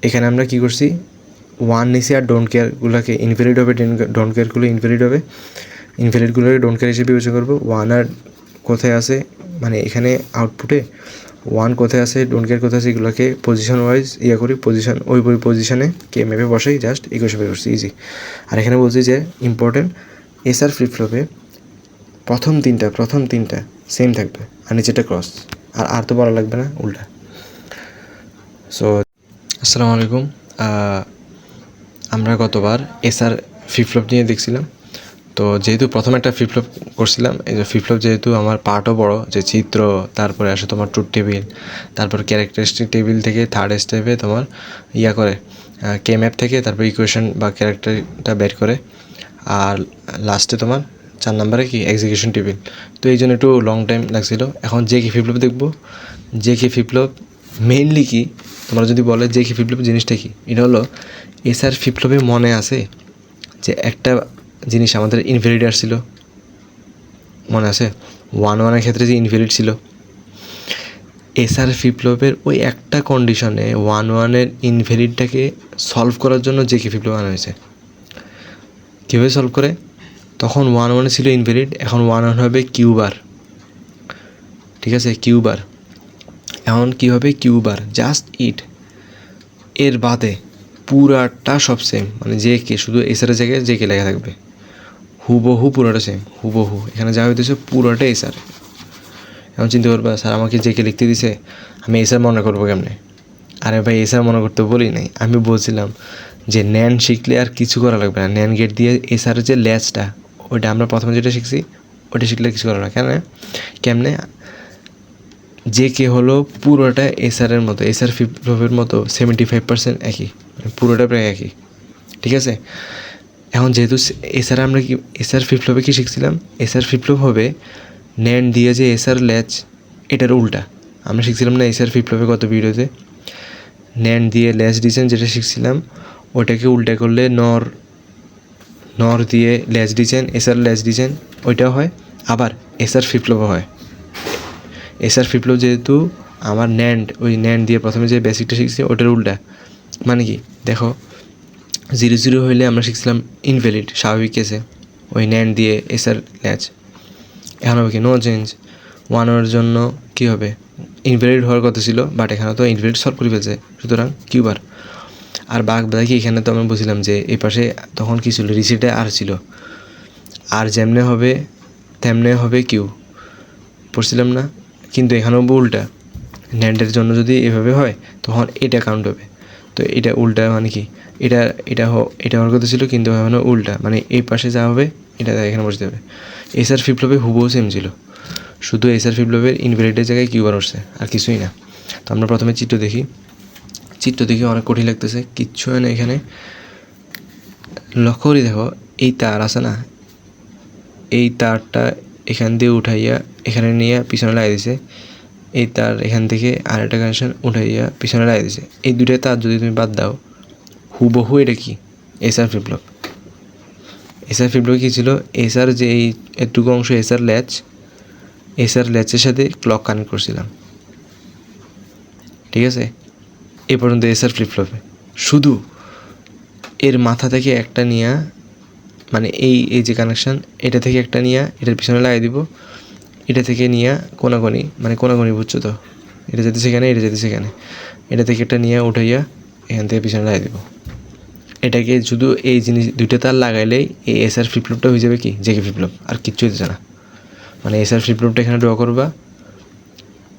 এখানে আমরা কী করছি, 1 নিচে আর ডোন্ট কেয়ারগুলোকে ইনভ্যালিড হবে, ডোন্ট কেয়ারগুলো ইনভ্যালিডগুলোকে ডোন্ট কেয়ার হিসেবে বিবেচনা করবো। 1 আর কোথায় আছে মানে এখানে আউটপুটে 1 কোথায় আছে ডোন্ট কেয়ার কোথায় আছে এগুলোকে পজিশন ওয়াইজ করি, ওই পজিশনে কে ম্যাপে বসাই জাস্ট ইকুয়েশন বের করছি, ইজি। আর এখানে বলছি যে ইম্পর্টেন্ট এসআর ফ্লিপ ফ্লপে প্রথম তিনটা সেম থাকবে আর নিচেটা ক্রস, আর তো বলা লাগবে না উল্টা। সো আসসালামু আলাইকুম, আমরা গতবার এসআর ফ্লিপ ফ্লপ নিয়ে দেখছিলাম। তো যেহেতু প্রথমে একটা ফ্লিপ ফ্লপ করছিলাম, এই যে ফ্লিপ ফ্লপ যেহেতু আমার পার্টও বড়, যে চিত্র, তারপরে আসে তোমার ট্রুথ টেবিল, তারপর ক্যারেক্টারিস্টিক টেবিল থেকে থার্ড স্টেপে তোমার ইয়া করে কে ম্যাপ থেকে তারপর ইকুয়েশন বা ক্যারেক্টারটা বের করে, আর লাস্টে তোমার 4 নম্বরে কি এক্সিকিউশন টেবিল। তো এই জন্য একটু লং টাইম লাগছিল। এখন যে কি ফ্লিপ ফ্লপ দেখবো, যে কি ফ্লিপ ফ্লপ মেইনলি কি, তোমরা যদি বলে যে কি ফ্লিপ ফ্লপ জিনিসটা কি, এটা হলো এসআর ফ্লিপ ফ্লপে মনে আছে যে একটা জিনিস আমাদের ইনভ্যালিড আসছিল, মনে আছে 1-1 ক্ষেত্রে যে ইনভ্যালিড ছিল, এসআর ফ্লিপ ফ্লপের ওই একটা কন্ডিশনে 1-1 ইনভ্যালিডটাকে সলভ করার জন্য যে কি ফ্লিপ ফ্লপ আনা হয়েছে। কীভাবে সলভ করে, তখন 1-1 ছিল ইনভ্যালিড, এখন 1-1 হবে কিউবার, ঠিক আছে, কিউবার। এখন কী হবে, কিউবার জাস্ট ইট, এর বাদে পুরাটা সব সেম, মানে যে কে শুধু এসআরের জায়গায় যে কে লেখা থাকবে, হুবহু পুরোটা সেম, হুবহু এখানে যা হইতেছে পুরোটা এসআর। এখন চিন্তা করবা, স্যার আমাকে যে কে লিখতে দিছে, আমি এসআর মনে করবো কেমনে? আরে ভাই এসআর মনে করতে বলি নাই, আমি বলছিলাম যে ন্যান শিখলে আর কিছু করা লাগবে না, ন্যান গেট দিয়ে এসআরের যে ল্যাচটা, ওইটা আমরা প্রথমে যেটা শিখছি ওইটা শিখলে কিছু করা না। কেমনে যে কে হলো পুরোটা এসআরের মতো, এসআর ফ্লিপ ফ্লপের মতো 75% একই, মানে পুরোটা প্রায় একই, ঠিক আছে। এখন যেহেতু এসআর আমরা কি এসআর ফ্লিপ ফ্লপে কী শিখছিলাম, এসআর ফ্লিপ ফ্লপ হবে ন্যান দিয়ে যে এসআর ল্যাচ, এটার উল্টা আমরা শিখছিলাম না এসআর ফ্লিপ ফ্লপে কত ভিডিওতে, ন্যান দিয়ে ল্যাচ ডিজাইন যেটা শিখছিলাম ওটাকে উল্টা করলে নর দিয়ে latch design, SR latch design ওইটাও হয়, আবার এসআর ফ্লিপ ফ্লপও হয়। এসআর ফ্লিপ ফ্লপ যেহেতু আমার ওই ন্যান্ড দিয়ে প্রথমে যে বেসিকটা শিখছি ওটার উল্টা, মানে কি দেখো 0-0 হইলে আমরা শিখছিলাম ইনভ্যালিড স্বাভাবিক কেসে, ওই ন্যান্ড দিয়ে এসআর ল্যাচ। এখন হবে কি নো চেঞ্জ, 1-1 জন্য কী হবে, ইনভ্যালিড হওয়ার কথা ছিল, বাট এখানে তো ইনভ্যালিড সলভ করে ফেলছে, সুতরাং কিউবার। আর বাকি এখানে তো আমরা বলছিলাম যে এই পাশে তখন কী ছিল, রিসিটে আর ছিল, আর যেমনে হবে তেমনে হবে কিউ, পড়ছিলাম না, কিন্তু এখানেও উল্টা, ন্যান্ডের জন্য যদি এভাবে হয় তখন এটা কাউন্ট হবে, তো এটা উল্টা মানে কি, এটা হওয়ার কথা ছিল কিন্তু এখানে উল্টা, মানে এই পাশে যা হবে এটা এখানে বসতে হবে। এসআর ফ্লিপ ফ্লপে হুবহু সেম ছিল, শুধু এসআর ফ্লিপ ফ্লপের ইনভ্যালিডের জায়গায় কিউবার আসছে, আর কিছুই না। তো আমরা প্রথমে চিত্র দেখি অনেক কঠিন লাগতেছে, কিচ্ছু হয় না এখানে। লক্ষ্য করি দেখো, এই তার আছে না, এই তারটা এখান দিয়ে উঠাইয়া এখানে নিয়ে পিছনে লাগিয়ে দিছে, এই তার এখান থেকে আরেকটা কানেকশন উঠাইয়া পিছনে লাগিয়ে দিছে, এই দুইটা তার যদি তুমি বাদ দাও, হুবহু এটা কি SR flip flop. SR flip flop কী ছিল, এসআর যে এই এটুকু অংশ এসআর ল্যাচের সাথে ক্লক কানেক্ট করছিলাম, ঠিক আছে, এ পর্যন্ত এসআর ফ্লিপ ফ্লপে শুধু এর মাথা থেকে একটা নিয়ে, মানে এই যে কানেকশান, এটা থেকে একটা নিয়ে এটার পিছনে লাগিয়ে দিব, এটা থেকে নিয়ে কোনাকোনি, মানে কোনাকোনি বুঝছো তো, এটা যেতে সেখানে এটা যেতে সেখানে, এটা থেকে একটা নিয়ে উঠাইয়া এখান থেকে পিছনে লাগিয়ে দিব। এটাকে শুধু এই জিনিস দুইটা তার লাগাইলেই এই এসআর ফ্লিপ ফ্লপটা হয়ে যাবে কি জেকে ফ্লিপ ফ্লপ, আর কিচ্ছু হইতেছে না। মানে এসআর ফ্লিপ ফ্লপটা এখানে ড্র করবা,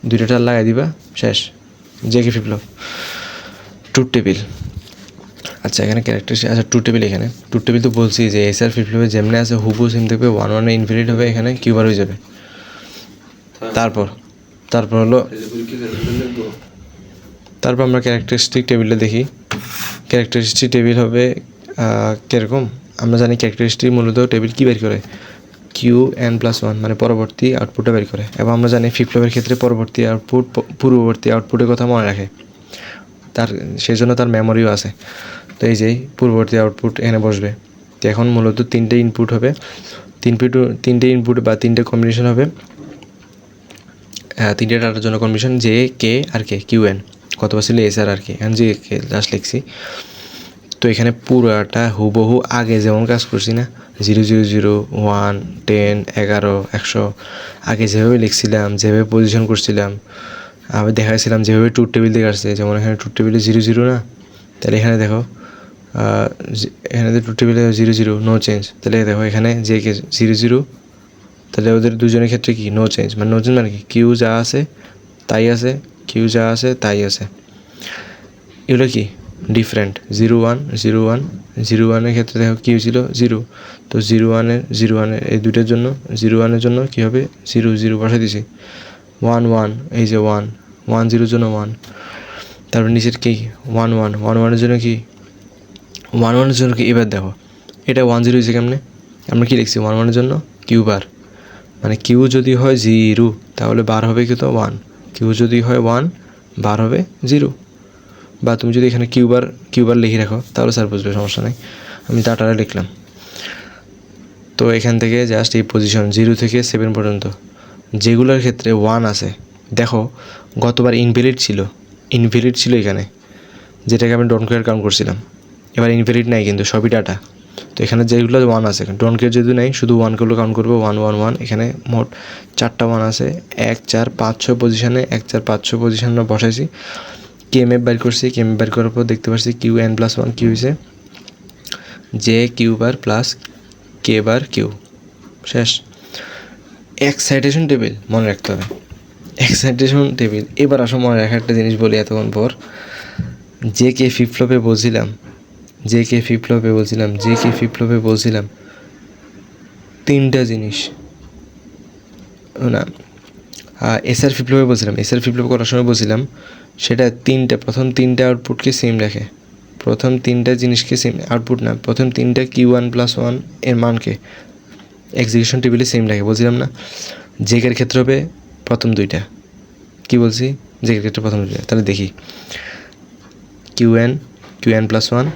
দুইটা তার লাগাই দিবা, শেষ, JK flip flop. Truth table, আচ্ছা এখানে ক্যারেক্টার, আচ্ছা ট্রুথ টেবিল, এখানে ট্রুথ টেবিল তো বলছি যে এসআর ফ্লিপ ফ্লপে যেমনি আছে হুবহু সেম দেখবে, 1-1 ইনভ্যালিড হবে, এখানে কিউবার হয়ে যাবে। তারপর হলো আমরা ক্যারেক্টারিস্টিক টেবিলটা দেখি। ক্যারেক্টারিস্টিক টেবিল হবে কীরকম, আমরা জানি ক্যারেক্টারিস্টিক মূলত টেবিল কী বের করে, Qn+1 মানে পরবর্তী আউটপুটটা বের করে, এবং আমরা জানি ফ্লিপ ফ্লপের ক্ষেত্রে পূর্ববর্তী আউটপুটের কথা মনে রাখে, সেই জন্য তার মেমোরিও আছে। তো এই যে পূর্ববর্তী আউটপুট এখানে বসবে। তো এখন মূলত তিনটে ইনপুট হবে, তিনটে ইনপুট বা তিনটে কম্বিনেশন হবে, তিনটে ডাটার জন্য কম্বিনেশন জে, কে আর কে, কিউএন, কতবার ছিল এসআর আর কি, এখন যে কে জাস্ট লিখছি। তো এখানে পুরাটা হুবহু আগে যেমন কাজ করছি না, 0-0-0, 1, 10, 11, 100, আগে যেভাবে লিখছিলাম, যেভাবে পজিশন করছিলাম, আবার দেখাচ্ছিলাম যেভাবে ট্রুথ টেবিল দেখে আসছে, যেমন এখানে ট্রুথ টেবিলে 0-0 না, তাহলে এখানে দেখো এখানে ট্রুথ টেবিলে 0-0 নো চেঞ্জ, তাহলে দেখো এখানে যে কে 0-0, তাহলে ওদের দুজনের ক্ষেত্রে কি নো চেঞ্জ, মানে নো চেঞ্জ মানে কি কিউ যা আছে তাই আছে, কিউ যা আছে তাই আছে। এগুলো কি ডিফারেন্ট 0 1 0 1 0 1-এর ক্ষেত্রে দেখো কী হয়েছিল 0, তো 0 1-এর এই দুইটার জন্য 0 1-এর জন্য কী হবে 0 0 বসাই দিছি, 1 1 এই যে 1 1 0-এর জন্য 1, তারপর নিচের কি 1 1 1 1-এর জন্য কি 1 1-এর জন্য কি, এবার দেখো এটা 1 0 হয়েছে কেমনে, আমরা কি লিখছি 1 1-এর জন্য কিউ বার, মানে কিউ যদি হয় 0 তাহলে বার হবে কি তো 1, কিউ যদি হয় 1 বার হবে 0, বা তুমি যদি এখানে কিউবার লিখে রাখো তাহলে স্যার বুঝবে, সমস্যা নেই, আমি ডাটাটা লিখলাম। তো এখান থেকে জাস্ট এই পজিশন 0 থেকে 7 পর্যন্ত যেগুলোর ক্ষেত্রে 1 আছে, দেখো গতবার ইনভ্যালিড ছিল এখানে, যেটাকে আমি ডোন্ট কেয়ার কাউন্ট করছিলাম, এবার ইনভ্যালিড নাই কিন্তু সবই ডাটা। তো এখানে যেগুলো 1 আছে, ডোন্ট কেয়ার যদি নেই, শুধু 1গুলো কাউন্ট করবো, 1 1 1, এখানে মোট 4টা 1 আছে, 1 4 5 6 পজিশনে 1 4 5 6 পজিশনে বসাইছি, কেএমএফ বের করছি, কেএমএফ বের করার পর দেখতে পাচ্ছি কিউ এন প্লাস 1 কি হয়েছে, জে কিউ বার প্লাস কে বার কিউ, শেষ। এক্সাইটেশন টেবিল মনে রাখতে হবে, এক্সাইটেশন টেবিল। এবার আসো মনে রাখার একটা জিনিস বলি এতক্ষণ পর, জে কে ফ্লিপ ফ্লপে বলছিলাম 3টা জিনিস, না এসআর ফ্লিপ ফ্লপে বলছিলাম, এসআর ফ্লিপ ফ্লপ করার সময় বলছিলাম সেটা প্রথম 3টা আউটপুটকে সেম রাখে, প্রথম 3টা জিনিসকে সেম, আউটপুট না, প্রথম 3টা Q1 + 1 এর মানকে এক্সিকিউশন টেবিলে সেম রাখে, বলছিলাম না। জেকের ক্ষেত্রে হবে প্রথম 2টা, কি বলছি, জেকের ক্ষেত্রে প্রথম 2টা, তাহলে দেখি Qn + 1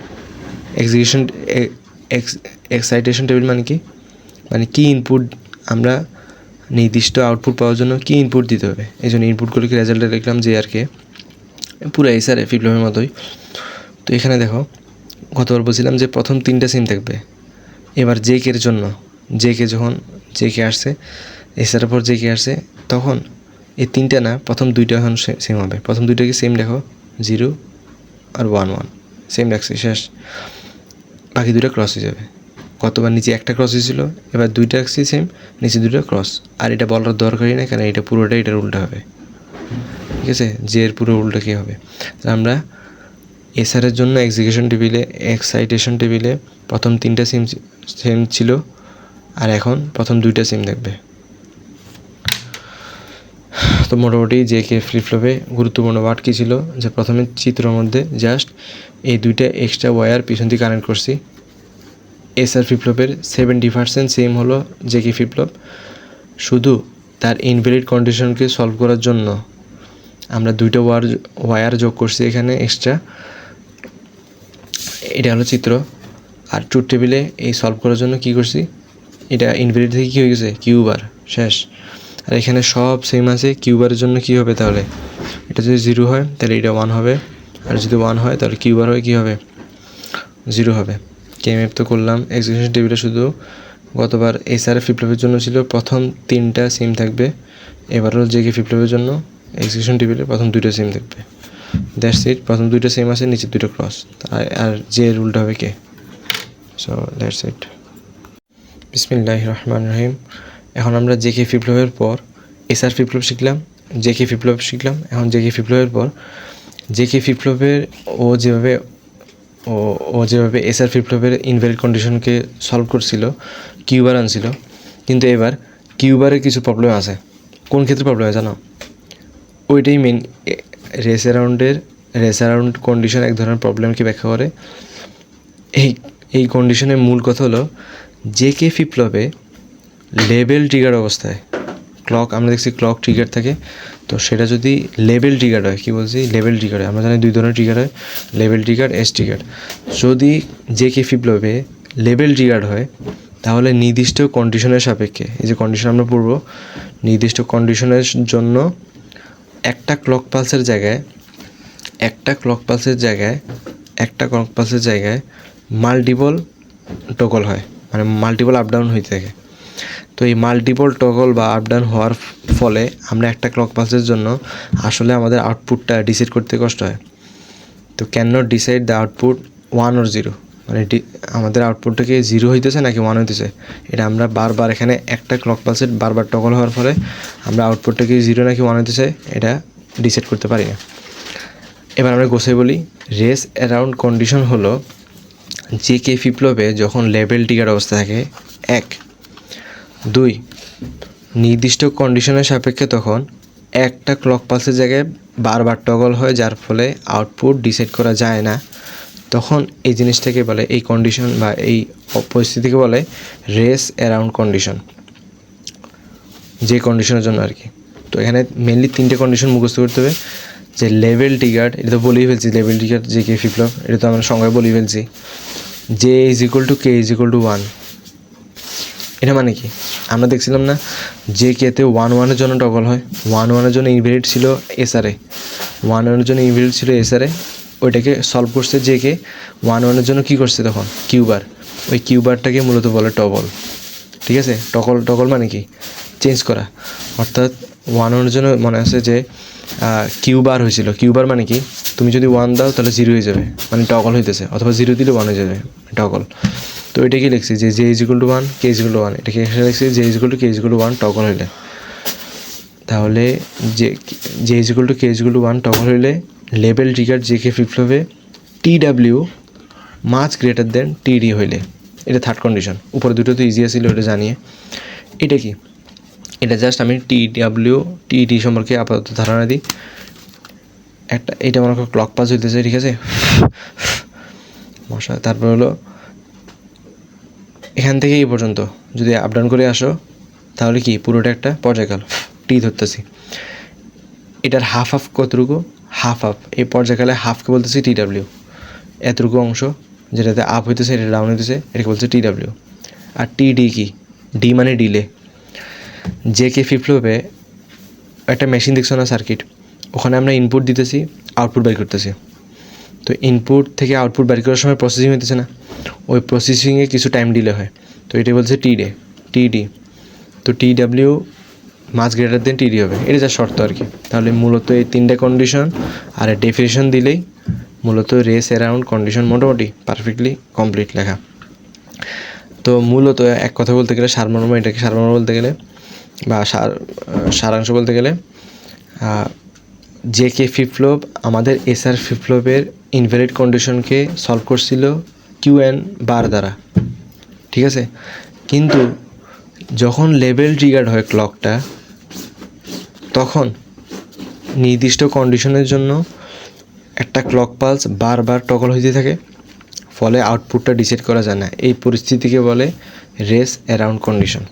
এক্সিকিউশন এক্সাইটেশন টেবিল মানে কি ইনপুট, আমরা নির্দিষ্ট আউটপুট পাওয়ার জন্য কি ইনপুট দিতে হবে, এই জন্য ইনপুটগুলোকে রেজাল্টে লিখলাম যে আর কে, পুরো এসআর ফ্লিপ ফ্লপের মতোই। তো এখানে দেখো গতবার বলছিলাম যে প্রথম 3টা সেম থাকবে, এবার জেকের জন্য যখন জেকে আসছে, এসআরের পর জেকে আসছে, তখন এই 3টা না, প্রথম 2টা এখন সেম হবে, প্রথম 2টাকে সেম দেখো 0 আর 1 1 সেম রাখছি, শেষ। বাকি 2টা ক্রস হয়ে যাবে, গতবার নিচে একটা ক্রস হয়েছিল, এবার 2টা রাখছি সেম, নিচে 2টা ক্রস, আর এটা বলার দরকারই না, কারণ এটা পুরোটাই এটার উল্টা হবে, ঠিক আছে, যে এর পুরো উল্টা কী হবে। আমরা এসআরের জন্য এক্সাইটেশন টেবিলে প্রথম 3টা সেম ছিল, আর এখন প্রথম 2টা সেম থাকবে। তো মোটামুটি জে কে ফ্লিপ ফ্লপে গুরুত্বপূর্ণ ওয়ার্ড কী ছিল, যে প্রথমে চিত্রের মধ্যে জাস্ট এই 2টা এক্সট্রা ওয়্যার পিছন দিয়ে কানেক্ট করছি, এসআর ফ্লিপ ফ্লপের 70% সেম হলো জে কে ফ্লিপ ফ্লপ, শুধু তার ইনভ্যালিড কন্ডিশনকে সলভ করার জন্য আমরা 2টা ওয়্যার যোগ করছি এখানে এক্সট্রা, এটা হলো চিত্র। আর ট্রুথ টেবিলে এই সলভ করার জন্য কি করছি, এটা ইনভ্যালিড থেকে কী হয়ে গেছে কিউ বার, শেষ। আর এখানে সব সেম আছে, কিউ বারের জন্য কী হবে তাহলে, এটা যদি 0 হয় তাহলে এটা 1 হবে, আর যদি 1 হয় তাহলে কিউ বার হয়ে কী হবে 0 হবে। কেএমএফ তো করলাম, এক্সিকিউশন টেবিলে শুধু গতবার এসআর ফ্লিপ ফ্লপের জন্য ছিল প্রথম 3টা সেম থাকবে, এবারও জেকে ফ্লিপ ফ্লপের জন্য এক্সিকিউশন টেবিলে প্রথম 2টা সেম থাকবে, দ্যাটস ইট। প্রথম 2টা সেম আছে, নিচে 2টা ক্রস, আর যে রুলটা হবে কে, সো দ্যাটস ইট। বিসমিল্লাহির রহমানির রহিম। এখন আমরা জেকে ফ্লিপ ফ্লপের পর এসআর ফ্লিপ ফ্লপ শিখলাম, জেকে ফ্লিপ ফ্লপ শিখলাম। এখন জেকে ফ্লিপ ফ্লপের পর জেকে ফ্লিপ ফ্লপের ও যেভাবে এসআর ফ্লিপ ফ্লপের ইনভ্যালিড কন্ডিশনকে সলভ করছিল, কিউবার আনছিল, কিন্তু এবার কিউবারের কিছু প্রবলেম আছে। কোন ক্ষেত্রে প্রবলেম হয় জানো, ওইটাই মেন, রেস অ্যারাউন্ড কন্ডিশন এক ধরনের প্রবলেমকে ব্যাখ্যা করে। এই কন্ডিশনের মূল কথা হলো জেকে ফ্লিপ ফ্লপে লেবেল ট্রিগার অবস্থায় আমরা দেখছি ক্লক ট্রিগার থাকে, তো সেটা যদি লেবেল ট্রিগার হয়, কী বলছি লেবেল ট্রিগার হয়, আমরা জানি 2 ধরনের ট্রিগার হয়, লেবেল ট্রিগার, এস ট্রিগার। যদি জেকে ফ্লিপ ফ্লপে লেবেল ট্রিগার হয় তাহলে নির্দিষ্ট কন্ডিশনের সাপেক্ষে, এই যে কন্ডিশন আমরা পড়ব, নির্দিষ্ট কন্ডিশনের জন্য একটা ক্লক পালসের জায়গায় মাল্টিপল টগল হয়, মানে মাল্টিপল আপ ডাউন হইতে থাকে। তো এই মাল্টিপল টগল বা আপ ডাউন হওয়ার ফলে আমরা একটা ক্লক পালসের জন্য আসলে আমাদের আউটপুটটা ডিসাইড করতে কষ্ট হয়। তো can not decide the output 1 or 0, মানে আমাদের আউটপুটটা কি 0 হইতেছে নাকি 1 হইতেছে, এটা আমরা বারবার এখানে একটা ক্লক পালসের বারবার টগল হওয়ার ফলে আমরা আউটপুটটা কি 0 নাকি 1 হইতেছে এটা ডিসাইড করতে পারি না। এবার আমরা গোছাই বলি। রেস অ্যারাউন্ড কন্ডিশন হলো যে কে ফ্লিপ-ফ্লপে যখন লেবেল ট্রিগার অবস্থা থাকে 1, 2 নির্দিষ্ট কন্ডিশনের সাপেক্ষে তখন একটা ক্লক পালসের জায়গায় বারবার টগল হয়, যার ফলে আউটপুট ডিসাইড করা যায় না, তখন এই জিনিসটাকে বলে, এই কন্ডিশন বা এই পরিস্থিতিকে বলে রেস অ্যারাউন্ড কন্ডিশন, যে কন্ডিশনের জন্য আর কি। তো এখানে মেনলি 3টে কন্ডিশন মুখস্থ করতে হবে। যে লেভেল ট্রিগার্ড, এটা তো বলেই ফেলছি, লেভেল ট্রিগার্ড যে কে ফ্লিপ-ফ্লপ, এটা তো আমরা সংজ্ঞায় বলেই ফেলছি। J is equal to K is equal to 1, এটা মানে কি আমরা দেখছিলাম না, যে কেতে 1-1-এর জন্য টগল হয়, 1-1-এর জন্য ইনভ্যালিড ছিল এসআরে, 1-1-এর জন্য ইনভ্যালিড ছিল এসআরে, ওইটাকে সলভ করছে যে কে 1-1-এর জন্য কী করছে তখন কিউবার, ওই কিউবারটাকে মূলত বলে টগল। ঠিক আছে, টগল মানে কি চেঞ্জ করা, অর্থাৎ 1-1-এর জন্য মনে আছে যে কিউবার হয়েছিল, কিউবার মানে কি তুমি যদি 1 দাও তাহলে 0 হয়ে যাবে, মানে টগল হইতেছে, অথবা 0 দিলে 1 হয়ে যাবে টগল। তো এটাকে লিখছি যে J is equal to 1 K is equal to 1, এটাকে এখানে লিখছি J is equal to K is equal to 1 toggle হইলে, তাহলে J is equal to K is equal to 1 toggle হইলে লেবেল ট্রিগার জে কে ফ্লিপ-ফ্লপে TW much greater than TD হইলে, এটা থার্ড কন্ডিশন। উপরে দুটো তো ইজি ছিল, এটা জানিয়ে। এটা কি, এটা জাস্ট আমি TW TD সম্পর্কে আপাতত ধারণা দিই। একটা এটা মনে করো ক্লক পাস হইতেছে, ঠিক আছে, মশা। তারপর হলো এখান থেকে এই পর্যন্ত যদি আপ ডাউন করে আসো তাহলে কি পুরোটা একটা পর্যায়কাল, টি ধরতেছি। এটার হাফ কতটুকু, হাফ এই পর্যায়কালে হাফকে বলতেছি TW, এতটুকু অংশ যেটাতে আপ হইতেছে এটা ডাউন হইতেছে, এটাকে বলছে TW। আর TD কি, ডি মানে ডিলে। যে কে ফ্লিপ-ফ্লপে একটা মেশিন দেখছো না, সার্কিট, ওখানে আমরা ইনপুট দিতেছি, আউটপুট বের করতেছি। তো ইনপুট থেকে আউটপুট বের করার সময় প্রসেসিং হইতেছে না, ওই প্রসেসিংয়ে কিছু টাইম ডিলে হয়, তো এটাই বলছে TD। তো TW much greater than TD হবে, এটা যা শর্ত আর কি। তাহলে মূলত এই 3টে কন্ডিশন আর ডেফিনেশন দিলেই মূলত রেস অ্যারাউন্ড কন্ডিশন মোটামুটি পারফেক্টলি কমপ্লিট লেখা। তো মূলত এক কথা বলতে গেলে সারমর্ম, এটাকে সারমর্ম বলতে গেলে বা সারাংশ বলতে গেলে, যে কে ফ্লিপ-ফ্লপ আমাদের এসআর ফ্লিপ-ফ্লপের ইনভ্যালিড কন্ডিশনকে সলভ করছিল QN বার দ্বারা, ঠিক আছে। কিন্তু যখন লেভেল ট্রিগার্ড হয় ক্লকটা, তখন নির্দিষ্ট কন্ডিশনের জন্য একটা ক্লক পালস বারবার টগল হইতে থাকে, ফলে আউটপুটটা ডিসাইড করা যায় না। এই পরিস্থিতিকে বলে রেস অ্যারাউন্ড কন্ডিশন।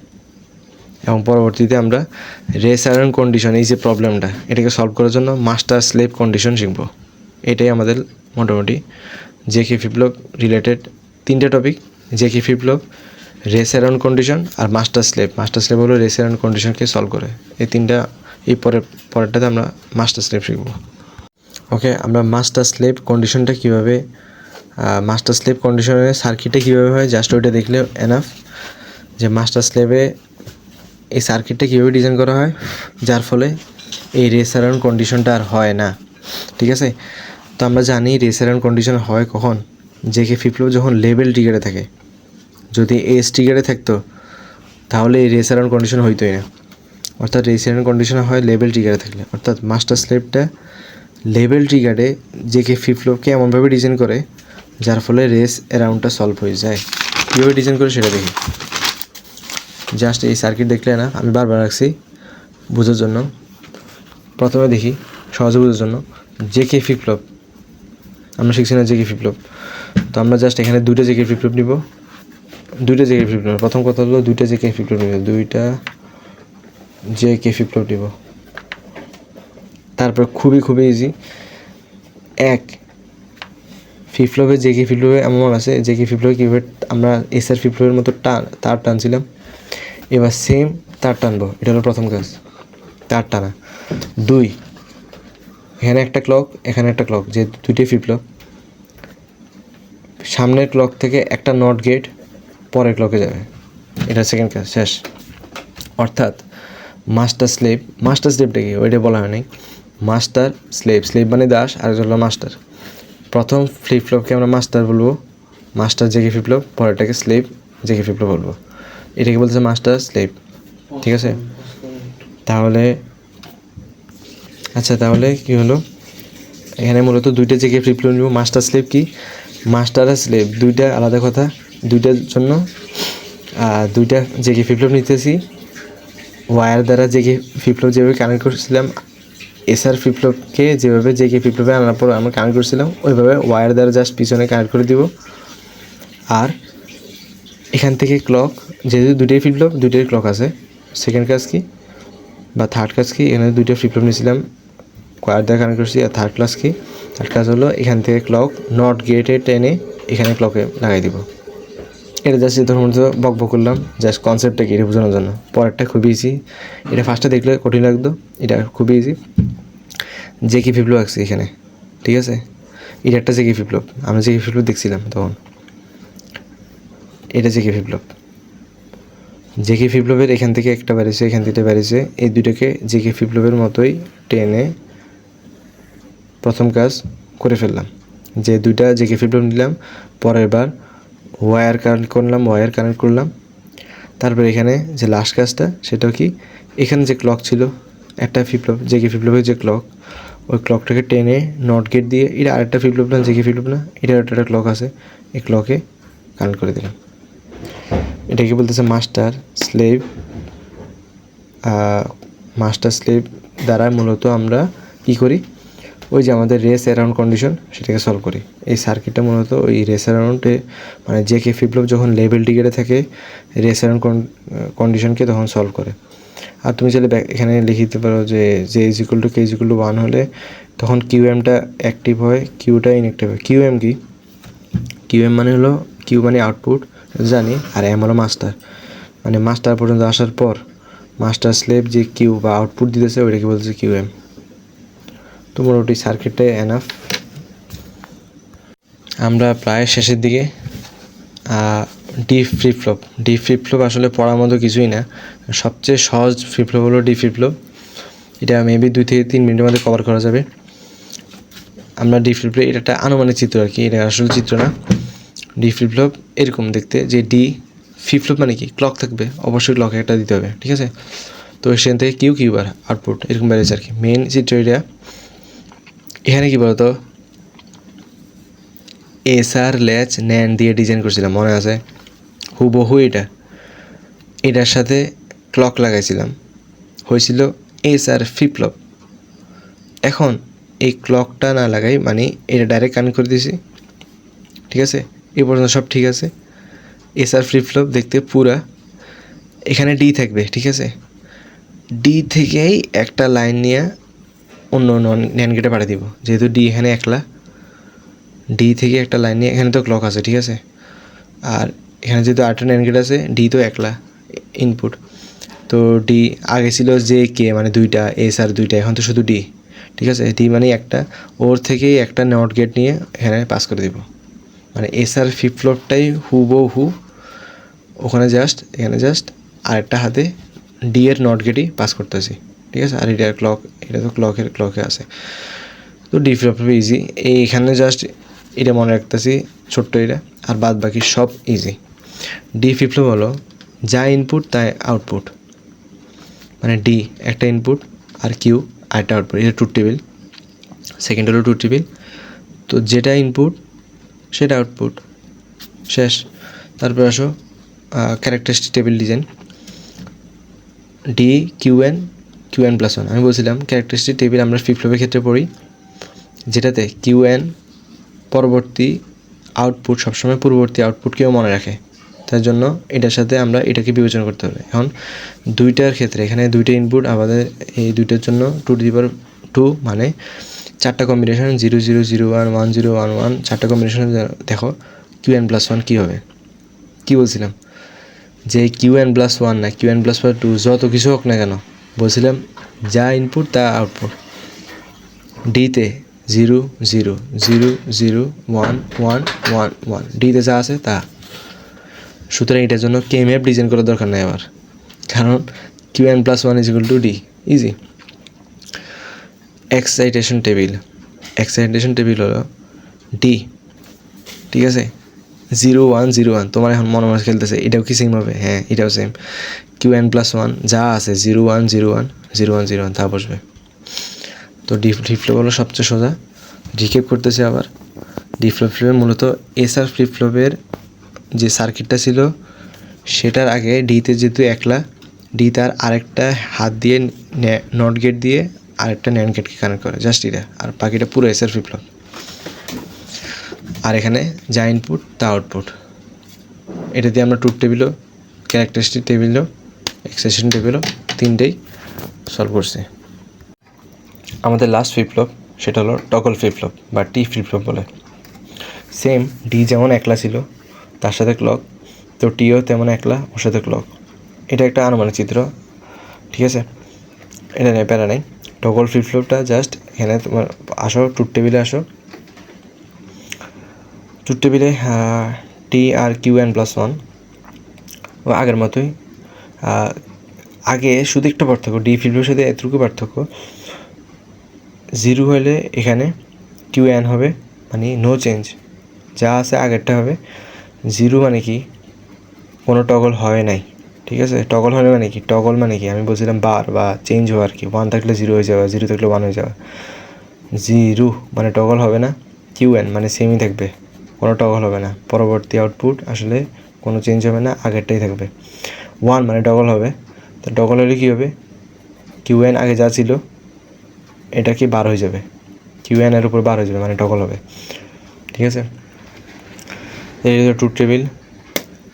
এবং পরবর্তীতে আমরা রেস অ্যারাউন্ড কন্ডিশন, এই যে প্রবলেমটা, এটাকে সলভ করার জন্য মাস্টার স্লেভ কন্ডিশন শিখব। এটাই আমাদের মোটামুটি যে কে ফ্লিপ-ফ্লপ রিলেটেড 3টে টপিক, যে কে ফ্লিপ-ফ্লপ, রেস অ্যারাউন্ড কন্ডিশন আর মাস্টার স্লেভ হলো রেস অ্যারাউন্ড কন্ডিশনকে সলভ করে। এই 3টা, এই পরেরটাতে আমরা মাস্টার স্লেভ শিখব। ওকে, আমরা মাস্টার স্লেভ কন্ডিশনটা কীভাবে, মাস্টার স্লেভ কন্ডিশনের সার্কিটে কীভাবে হয় জাস্ট ওইটা দেখলে এনাফ। যে মাস্টার স্লেভে এই সার্কিটটা কীভাবে ডিজাইন করা হয় যার ফলে এই রেস অ্যারাউন্ড কন্ডিশনটা আর হয় না, ঠিক আছে। তো আমরা জানি রেস অ্যারাউন্ড কন্ডিশন হয় কখন, যে কে ফ্লিপ-ফ্লপ যখন লেভেল ট্রিগারে থাকে। যদি এস ট্রিগারে থাকতো তাহলে এই রেস অ্যারাউন্ড কন্ডিশন হইতোই না, অর্থাৎ রেস অ্যারাউন্ড কন্ডিশন হয় লেভেল ট্রিগারে থাকলে। অর্থাৎ মাস্টার স্লেভটা লেভেল ট্রিগারে যে কে ফ্লিপ-ফ্লপকে এমনভাবে ডিজাইন করে যার ফলে রেস অ্যারাউন্ডটা সলভ হয়ে যায়। কীভাবে ডিজাইন করে সেটা দেখি। জাস্ট এই সার্কিট দেখলে না, আমি বারবার রাখছি বোঝার জন্য। প্রথমে দেখি সহজে বোঝার জন্য, যে কে ফ্লিপ-ফ্লপ আমরা শিখছি না, যে কে ফ্লিপ-ফ্লপ। তো আমরা জাস্ট এখানে 2টা যে কে ফ্লিপ-ফ্লপ নিব, 2টা যে কে ফ্লিপ-ফ্লপ। প্রথম কথা হলো 2টা যে কে ফ্লিপ-ফ্লপ নিব, 2টা যে কে ফ্লিপ-ফ্লপ নিব। তারপর খুবই ইজি, এক ফ্লিপ-ফ্লপে যে কে ফ্লিপ-ফ্লপে এমন আছে, যে কে ফ্লিপ-ফ্লপে কীভাবে আমরা এসআর ফ্লিপ-ফ্লপের মতো তার টানছিলাম, এবার সেম তার টানবো। এটা হলো প্রথম কাজ, তার টানা। 2, এখানে একটা ক্লক, এখানে একটা ক্লক, যে 2টি ফ্লিপ-ফ্লপ, সামনের ক্লক থেকে একটা নট গেট পরের ক্লকে যাবে, এটা সেকেন্ড কাজ, শেষ। অর্থাৎ মাস্টার স্লেভটা কি ওইটা বলা হয় নাই। মাস্টার স্লেভ মানে দাস, আর হলো মাস্টার। প্রথম ফ্লিপ-ফ্লপকে আমরা মাস্টার বলবো, মাস্টার যে কে ফ্লিপ-ফ্লপ, পরেরটাকে স্লেভ যে কে ফ্লিপ-ফ্লপ বলবো। এটাকে বলছে মাস্টার স্লেভ, ঠিক আছে। তাহলে আচ্ছা, তাহলে কি হলো, এখানে মূলত দুইটা জেকে ফ্লিপ ফ্লপ নিব। মাস্টার স্লেভ কি, মাস্টার আর স্লেভ দুইটা আলাদা কথা, দুইটার জন্য দুইটা জেকে ফ্লিপ ফ্লপ নিতেছি। ওয়্যার দ্বারা জেকে ফ্লিপ ফ্লপ যেভাবে কানেক্ট করছিলাম, এসআর ফ্লিপ ফ্লপকে যেভাবে জেকে ফ্লিপ ফ্লপে আনার পর আমরা কানেক্ট করছিলাম, ওইভাবে ওয়্যার দ্বারা জাস্ট পিছনে কানেক্ট করে দিব। আর এখান থেকে ক্লক, যেহেতু দুইটাই ফ্লিপ ফ্লপ, দুইটাই ক্লক আছে, সেকেন্ড কাজ কি বা থার্ড কাজ কি, এখানে দুইটা ফ্লিপ ফ্লপ নিয়েছিলাম, ওয়্যার দ্বারা কানেক্ট করছি। আর থার্ড কাজ হলো এখান থেকে ক্লক নট গেটে টেনে এখানে ক্লকে লাগাই দিব। এটা জাস্ট ধরুন বক করলাম, জাস্ট কনসেপ্টটা কি এটা বোঝানোর জন্য। পরেরটা খুবই ইজি, এটা ফার্স্টে দেখলে কঠিন লাগতো, এটা খুবই ইজি। জেকে ফ্লিপ ফ্লপ আছে এখানে, ঠিক আছে, এটা একটা জেকে ফ্লিপ ফ্লপ, আমরা জেকে ফ্লিপ ফ্লপ দেখছিলাম তখন, এটা JK flip flop. JK flip ফ্লপের এখান থেকে একটা বেরিয়েছে, এখান থেকে বেরিয়েছে, এই দুটোকে জেকে ফ্লিপ ফ্লপের মতোই টেনে প্রথম কাজ করে ফেললাম, যে দুইটা জেকে ফ্লিপ ফ্লপ নিলাম। পরের বার ওয়্যার কানেক্ট করলাম। তারপর এখানে যে লাস্ট কাজটা, সেটাও কি, এখানে যে ক্লক ছিল একটা ফ্লিপ ফ্লপ, জেকে ফ্লিপ ফ্লপের যে ক্লক, ওই ক্লকটাকে টেনে নট গেট দিয়ে, এটা আরেকটা ফ্লিপ ফ্লপ না, জেকে ফ্লিপ ফ্লপ না, এটা একটা ক্লক আছে, এই ক্লকে কানেক্ট করে দিলাম। এটাকে বলতেছে মাস্টার স্লেভ। দ্বারা মূলত আমরা কী করি, ওই যে আমাদের রেস অ্যারাউন্ড কন্ডিশন, সেটাকে সলভ করি। এই সার্কিটটা মূলত ওই রেস অ্যারাউন্ডে, মানে জেকে ফ্লিপ ফ্লপ যখন লেভেল টিকেটে থাকে, রেস অ্যারাউন্ড কন্ডিশনকে তখন সলভ করে। আর তুমি চাইলে এখানে লিখে দিতে পারো যে K=1 হলে তখন কিউএমটা অ্যাক্টিভ হয়, কিউটা ইনঅ্যাক্টিভ হয়। কিউএম কি, কিউএম মানে হলো, কিউ মানে আউটপুট জানি, আর এম হলো মাস্টার, মানে মাস্টার পর্যন্ত আসার পর মাস্টার স্লেভ যে কিউ বা আউটপুট দিতেছে ওইটাকে বলতেছে কিউএম। তো মোটামুটি সার্কিটটাই এনাফ। আমরা প্রায় শেষের দিকে। ডি ফ্লিপ ফ্লপ আসলে পড়ার মতো কিছুই না, সবচেয়ে সহজ ফ্লিপ ফ্লপ হলো ডি ফ্লিপ ফ্লপ। এটা মেবি 2 থেকে 3 মিনিটের মধ্যে কভার করা যাবে। আমরা ডি ফ্লিপ ফ্লপ, এটা একটা আনুমানিক চিত্র আর কি, এটা আসলে চিত্র না। ডি ফ্লিপ ফ্লপ এরকম দেখতে, যে ডি ফ্লিপ ফ্লপ মানে কি, ক্লক থাকবে, অবশ্যই ক্লকে একটা দিতে হবে, ঠিক আছে। তো সেখান থেকে কিউ আর আউটপুট এরকম বেড়েছে আর কি, মেন চিত্র এটা। এখানে কী বলতো, এসআর ল্যাচ ন্যান দিয়ে ডিজাইন করছিলাম, মনে আছে, হুবহু এটার সাথে ক্লক লাগাইছিলাম, হয়েছিল এসআর ফ্লিপ ফ্লপ। এখন এই ক্লকটা না লাগাই, মানে এটা ডাইরেক্ট কানেক্ট করে দিয়েছি, ঠিক আছে, এই পর্যন্ত সব ঠিক আছে। এসআর ফ্লিপ ফ্লপ দেখতে পুরা, এখানে ডি থাকবে, ঠিক আছে, ডি থেকেই একটা লাইন নিয়ে অন্য ন্যান গেটে পাঠিয়ে দিব, যেহেতু ডি এখানে একলা, ডি থেকে একটা লাইন নিয়ে, এখানে তো ক্লক আছে, ঠিক আছে, আর এখানে যেহেতু আরেকটা ন্যান গেট আছে, ডি তো একলা ইনপুট, তো ডি আগে ছিল যে কে, মানে দুইটা এস আর দুইটা, এখন তো শুধু ডি, ঠিক আছে, ডি মানে একটা, ওর থেকেই একটা নট গেট নিয়ে এখানে পাস করে দিব, মানে এস আর ফ্লিপ ফ্লপটাই হুবহু ওখানে এখানে জাস্ট আরেকটা হাতে ডি এর নট গেটই পাস করতেছি, ঠিক আছে। আর এটা ক্লক, এটা তো ক্লকে আছে, তো ডি ফ্লিপ ফ্লপ ইজি। এইখানে জাস্ট এটা মনে রাখতেছি ছোট্ট এটা, আর বাদ বাকি সব ইজি। ডি ফ্লিপ ফ্লপ হলো যা ইনপুট তাই আউটপুট, মানে ডি একটা ইনপুট আর কিউ আরেকটা আউটপুট, এটা ট্রুথ টেবিল, সেকেন্ড হলো ট্রুথ টেবিল, তো যেটা ইনপুট সেটা আউটপুট, শেষ। তারপর আসো ক্যারেক্টারিস্টিক টেবিল ডিজাইন, ডি কিউএন+1। আমি বলছিলাম ক্যারেক্টারিস্টিক টেবিল আমরা ফ্লিপ ফ্লপের ক্ষেত্রে পড়ি, যেটাতে কিউএন পরবর্তী আউটপুট সবসময় পূর্ববর্তী আউটপুটকেও মনে রাখে, তার জন্য এটার সাথে আমরা এটাকে বিবেচনা করতে হবে। এখন দুইটার ক্ষেত্রে এখানে দুইটা ইনপুট, আমাদের এই দুইটার জন্য 2^2 মানে 4টা কম্বিনেশন, 0 0 0 1 1 0 1 1, 4টা কম্বিনেশন। দেখো কিউএন+1 কী হবে, কী বলছিলাম, যে কিউএন+1 না কিউএন+2, যত কিছু হোক না কেন, বলছিলাম যা ইনপুট তা আউটপুট। ডিতে 0 0 0 0 1 1 1 1, ডিতে যা আছে তা। সুতরাং এটার জন্য কে-ম্যাপ ডিজাইন করার দরকার নেই আবার, কারণ কিউএন+1 = ডি, ইজি। এক্সাইটেশন টেবিল হলো ডি, ঠিক আছে, 0 1 0 1। তোমার এখন মনে খেলতেছে এটাও কি সেম হবে, হ্যাঁ এটাও সেম, কিউএন+1 যা আছে 0 1 0 1 0 1 0 1 তা বসবে। তো ডি ফ্লিপ ফ্লপ হলো সবচেয়ে সোজা। রিক্যাপ করতেছি আবার। ডি ফ্লিপ মূলত এসআর ফ্লিপ ফ্লপের যে সার্কিটটা ছিল সেটার আগে ডিতে যেহেতু একলা, ডি তার আরেকটা হাত দিয়ে নট গেট দিয়ে আরেকটা ন্যান্ড গেটকে কানেক্ট করে, জাস্ট এটা, আর বাকিটা পুরো এসআর ফ্লিপ ফ্লপ। আর এখানে যা ইনপুট তা আউটপুট। এটা দিয়ে আমরা ট্রুথ টেবিলও, ক্যারেক্টারিস্টিক টেবিলও, এক্সেশন টেবিলও তিনটেই সলভ করছি। আমাদের লাস্ট ফ্লিপ ফ্লপ সেটা হলো টগল ফ্লিপ ফ্লপ বা টি ফ্লিপ ফ্লপ বলে। সেম ডি যেমন একলা ছিল তার সাথে ক্লক, তো টিও তেমন একলা ওর সাথে ক্লক। এটা একটা আনুমানিক চিত্র, ঠিক আছে, এটা নেই, প্যারা নেই। টগল ফ্লিপ ফ্লপটা জাস্ট এখানে তোমার আসো, ট্রুথ টেবিলে আসো। ট্রুথ টেবিলে টি আর কিউ এন প্লাস ওয়ান আগের মতোই। আগে শুধু একটা পার্থক্য, ডি ফ্লিপ ফ্লপের সাথে এতটুকু পার্থক্য, 0 হলে এখানে কিউ এন হবে, মানে নো চেঞ্জ, যা আছে আগেরটা হবে। 0 মানে কি, কোনো টগল হয় নাই, ঠিক আছে। টগল হয় মানে কি, টগল মানে কি আমি বলছিলাম বার বা চেঞ্জ হওয়া আর কি। 1 থাকলে 0 হয়ে যাওয়া, 0 থাকলে 1 হয়ে যাওয়া। 0 মানে টগল হবে না, কিউ এন মানে সেমই থাকবে, কোনো টগল হবে না, পরবর্তী আউটপুট আসলে কোনো চেঞ্জ হবে না, আগেরটাই থাকবে। 1 মানে টগল হবে, তো টগল হলে কী হবে, কিউ এন আগে যা ছিল এটা কি বার হয়ে যাবে, কিউ এন এর উপর বার হয়ে যাবে, মানে টগল হবে, ঠিক আছে। এই হলো ট্রুথ টেবিল।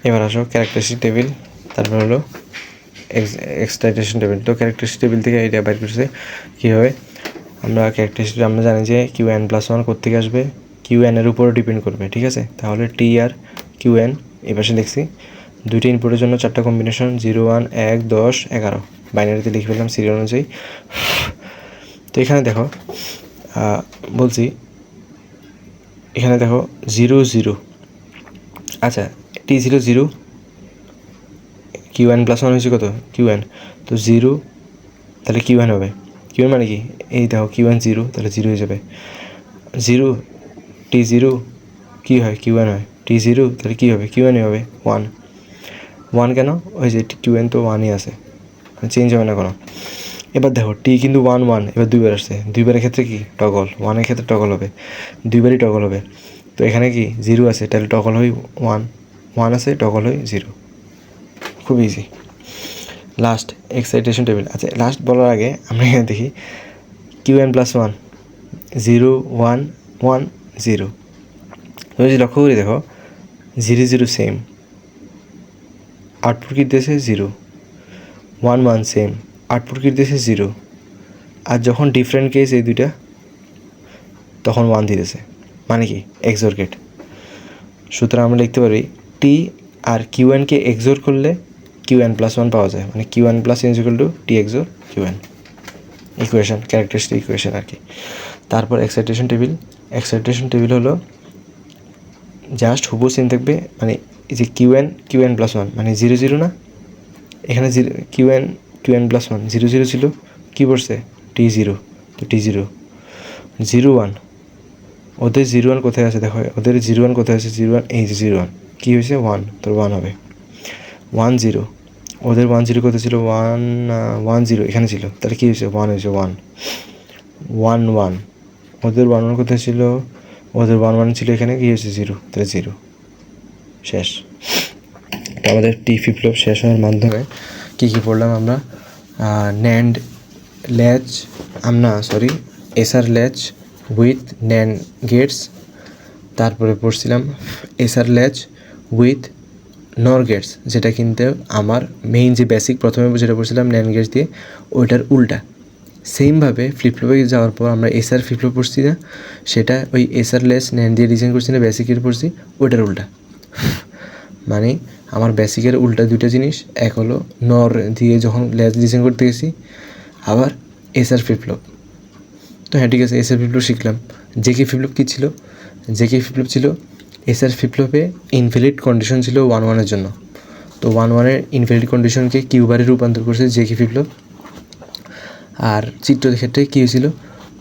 এবার আসো ক্যারেক্টারিস্টিক টেবিল, তারপর হলো এক্সাইটেশন টেবিল। তো ক্যারেক্টারিস্টিক টেবিল থেকে এটা বাইর করছে কীভাবে, আমরা ক্যারেক্টারিস্টিক আমরা জানি যে কিউ এন প্লাস ওয়ান কোত্থেকে আসবে, কিউ এন এর উপরও ডিপেন্ড করবে, ঠিক আছে। তাহলে টি আর কিউ এন এই পাশে লিখছি, দুইটা ইনপুটের জন্য 4টা কম্বিনেশন, 0, 1, 1, 10, 11 বাইনারিতে লিখে ফেললাম সিরিয়াল অনুযায়ী। তো এখানে দেখো বলছি, এখানে দেখো 0, 0, আচ্ছা টি 0, 0, কিউ এন প্লাস ওয়ান হয়েছে কত, কিউ এন, তো 0 তাহলে কিউ এন হবে, কিউ এন মানে কি, এই দেখো কিউ এন 0 তাহলে 0 হয়ে যাবে। 0 টি 0 কী হয়, কিউ এন হয়, টি 0 তাহলে কী হবে, কিউ এনই হবে। 1, 1 কেন, ওই যে কিউ এন তো 1ই আছে, চেঞ্জ হবে না কোনো। এবার দেখো টি কিন্তু 1, 1 এবার দুইবার আসছে, দুইবারের ক্ষেত্রে কি টগল, 1-এর ক্ষেত্রে টগল হবে, দুইবারই টগল হবে। তো এখানে কি 0 আছে, তাহলে টগল হয় 1, 1 আছে টগল হয় 0, খুব ইজি। Last excitation table. আচ্ছা লাস্ট বলার আগে আমরা এখানে দেখি কিউ এন প্লাস ওয়ান, 0, 1, 1, 0। তুমি যদি লক্ষ্য করি দেখো 0, 0 সেম, আউটপুট কি দিয়েছে 0, 1, 1 সেম, আউটপুট কি দিয়েছে 0। আর যখন ডিফারেন্ট কেস এই দুইটা তখন 1 দিতেছে, মানে কি এক্সোর গেট। সুতরাং আমরা লিখতে পারি টি আর কিউ এনকে এক্সোর করলে কিউ এন প্লাস ওয়ান পাওয়া যায়, মানে Q n plus n equal to T XOR Q n, equation, characteristic equation আর কি। তারপর এক্সাইটেশন টেবিল। এক্সাইটেশন টেবিল হলো জাস্ট হুবহু সেম থাকবে, মানে এই যে কিউ এন প্লাস ওয়ান মানে 0, 0 না, এখানে কিউ এন প্লাস ওয়ান 0, 0 ছিল, কী পড়ছে টি 0, তো টি 0, 0, 1, ওদের 0, 1 কোথায় আছে দেখো, ওদের 0, 1 কোথায় আছে, 0, 1 এই যে 0, 1 কী হয়েছে 1, তোর 1 হবে। 1, 0, ওদের 1, 0 কোথায় ছিল, 1, 1, 0 এখানে ছিল, তাহলে কী হয়েছে 1 হয়েছে, 1, 1, 1, ওদের 1, 1 কোথায় ছিল, ওদের 1, 1 ছিল এখানে, কী হয়েছে 0, তাহলে 0, শেষ। আমাদের টি ফ্লিপ ফ্লপ শেষ হওয়ার মাধ্যমে কী কী পড়লাম আমরা, NAND latch, SR latch with NAND gates, তারপরে পড়ছিলাম SR latch with NOR gates, যেটা কিন্তু আমার মেইন যে বেসিক প্রথমে যেটা পড়ছিলাম ন্যান্ড গেটস দিয়ে, ওইটার উল্টা। সেমভাবে ফ্লিপফ্লপে যাওয়ার পর আমরা এসআর ফ্লিপফ্লপ পড়ছি না, সেটা ওই এসআর লেস ন্যান্ড দিয়ে ডিজাইন করছি না, বেসিকের পড়ছি ওইটার উল্টা। মানে আমার বেসিকের উল্টা দুইটা জিনিস, এক হলো নর দিয়ে যখন লেস ডিজাইন করতে গেছি, আবার এসআর ফ্লিপফ্লপ। তো হ্যাঁ ঠিক আছে, এসআর ফ্লিপফ্লপ শিখলাম। জেকে ফ্লিপফ্লপ কী ছিল, জেকে ফ্লিপফ্লপ ছিল এসআর ফ্লিপফ্লপে ইনভ্যালিড কন্ডিশন ছিল 1, 1-এর জন্য, তো 1, 1-এর ইনভ্যালিড কন্ডিশনকে কিউবারে রূপান্তর করছে জেকে ফ্লিপফ্লপ। আর চিত্রের ক্ষেত্রে কী হয়েছিল,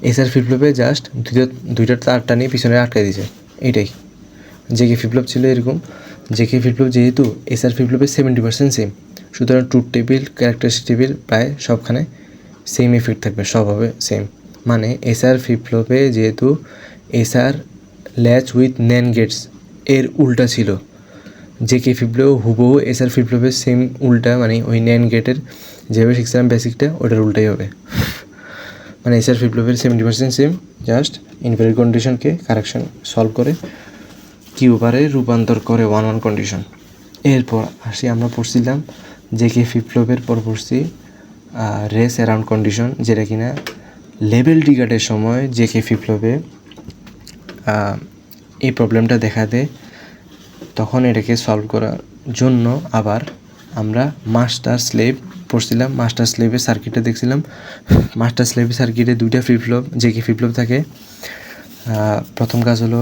এসআর ফ্লিপফ্লপে জাস্ট দুইটা তার টানিয়ে পিছনে আটকে দিয়েছে, এইটাই। জেকে ফ্লিপফ্লপ ছিল এরকম, জেকে ফ্লিপফ্লপ যেহেতু এসআর ফ্লিপফ্লপে 70% সেম, সুতরাং ট্রুথ টেবিল, ক্যারেক্টারিস্টিক টেবিল প্রায় সবখানে সেম ইফেক্ট থাকবে, সব হবে সেম। মানে এসআর ফ্লিপফ্লপে যেহেতু SR latch with NAND gates এর উল্টা ছিল। জেকে ফ্লিপ-ফ্লপ হুবহু এসআর ফ্লিপ-ফ্লপের সেম উল্টা, মানে ওই ন্যান গেটের যেভাবে শিখছিলাম বেসিকটা ওটার উল্টাই হবে। মানে এসআর ফ্লিপ-ফ্লপের 70% সেম, জাস্ট ইনভ্যালিড কন্ডিশনকে কারেকশন সলভ করে কিউবারে রূপান্তর করে 1-1 কন্ডিশন। এরপর আসি আমরা পড়ছিলাম জেকে ফ্লিপ-ফ্লপের পর পড়ছি রেস অ্যারাউন্ড কন্ডিশন, যেটা কিনা লেভেল টিকাটের সময় জেকে ফ্লিপ-ফ্লপে এই প্রবলেমটা দেখা দেয়। তখন এটাকে সলভ করার জন্য আবার আমরা মাস্টার স্লেভ পড়ছিলাম। মাস্টার স্লেভের সার্কিটটা দেখছিলাম। মাস্টার স্লেভের সার্কিটে দুইটা ফ্লিপ-ফ্লপ জেকে ফ্লিপ-ফ্লপ থাকে। প্রথম কাজ হলো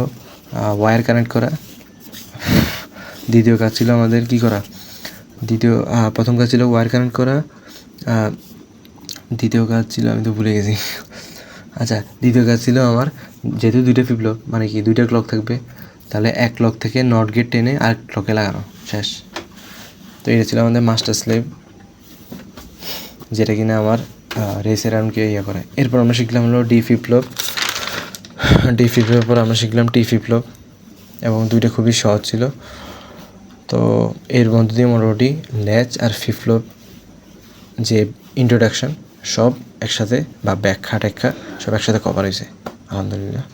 ওয়্যার কানেক্ট করা, দ্বিতীয় কাজ ছিল আমাদের কী করা, প্রথম কাজ ছিল ওয়্যার কানেক্ট করা, দ্বিতীয় কাজ ছিল আমি তো ভুলে গেছি। আচ্ছা, দ্বিতীয় কাজ ছিল আমার, যেহেতু দুইটা ফ্লিপ-ফ্লপ মানে কি দুইটা ক্লক থাকবে, তাহলে এক ক্লক থেকে নট গেট টেনে আর ক্লকে লাগানো, শেষ। তো এটা ছিল আমাদের মাস্টার স্লেভ, যেটা কিনা আমার রেস অ্যারাউন্ডকে ইয়ে করে। এরপর আমরা শিখলাম হলো ডি ফ্লিপ-ফ্লপ। ডি ফ্লিপ-ফ্লপের পর আমরা শিখলাম টি ফ্লিপ-ফ্লপ, এবং দুইটা খুবই সহজ ছিল। তো এর মধ্য দিয়ে মোটামুটি ল্যাচ আর ফ্লিপ-ফ্লপ যে ইন্ট্রোডাকশন সব একসাথে, বা ব্যাখ্যা ট্যাখ্যা সব একসাথে কভার হয়েছে, আলহামদুলিল্লাহ।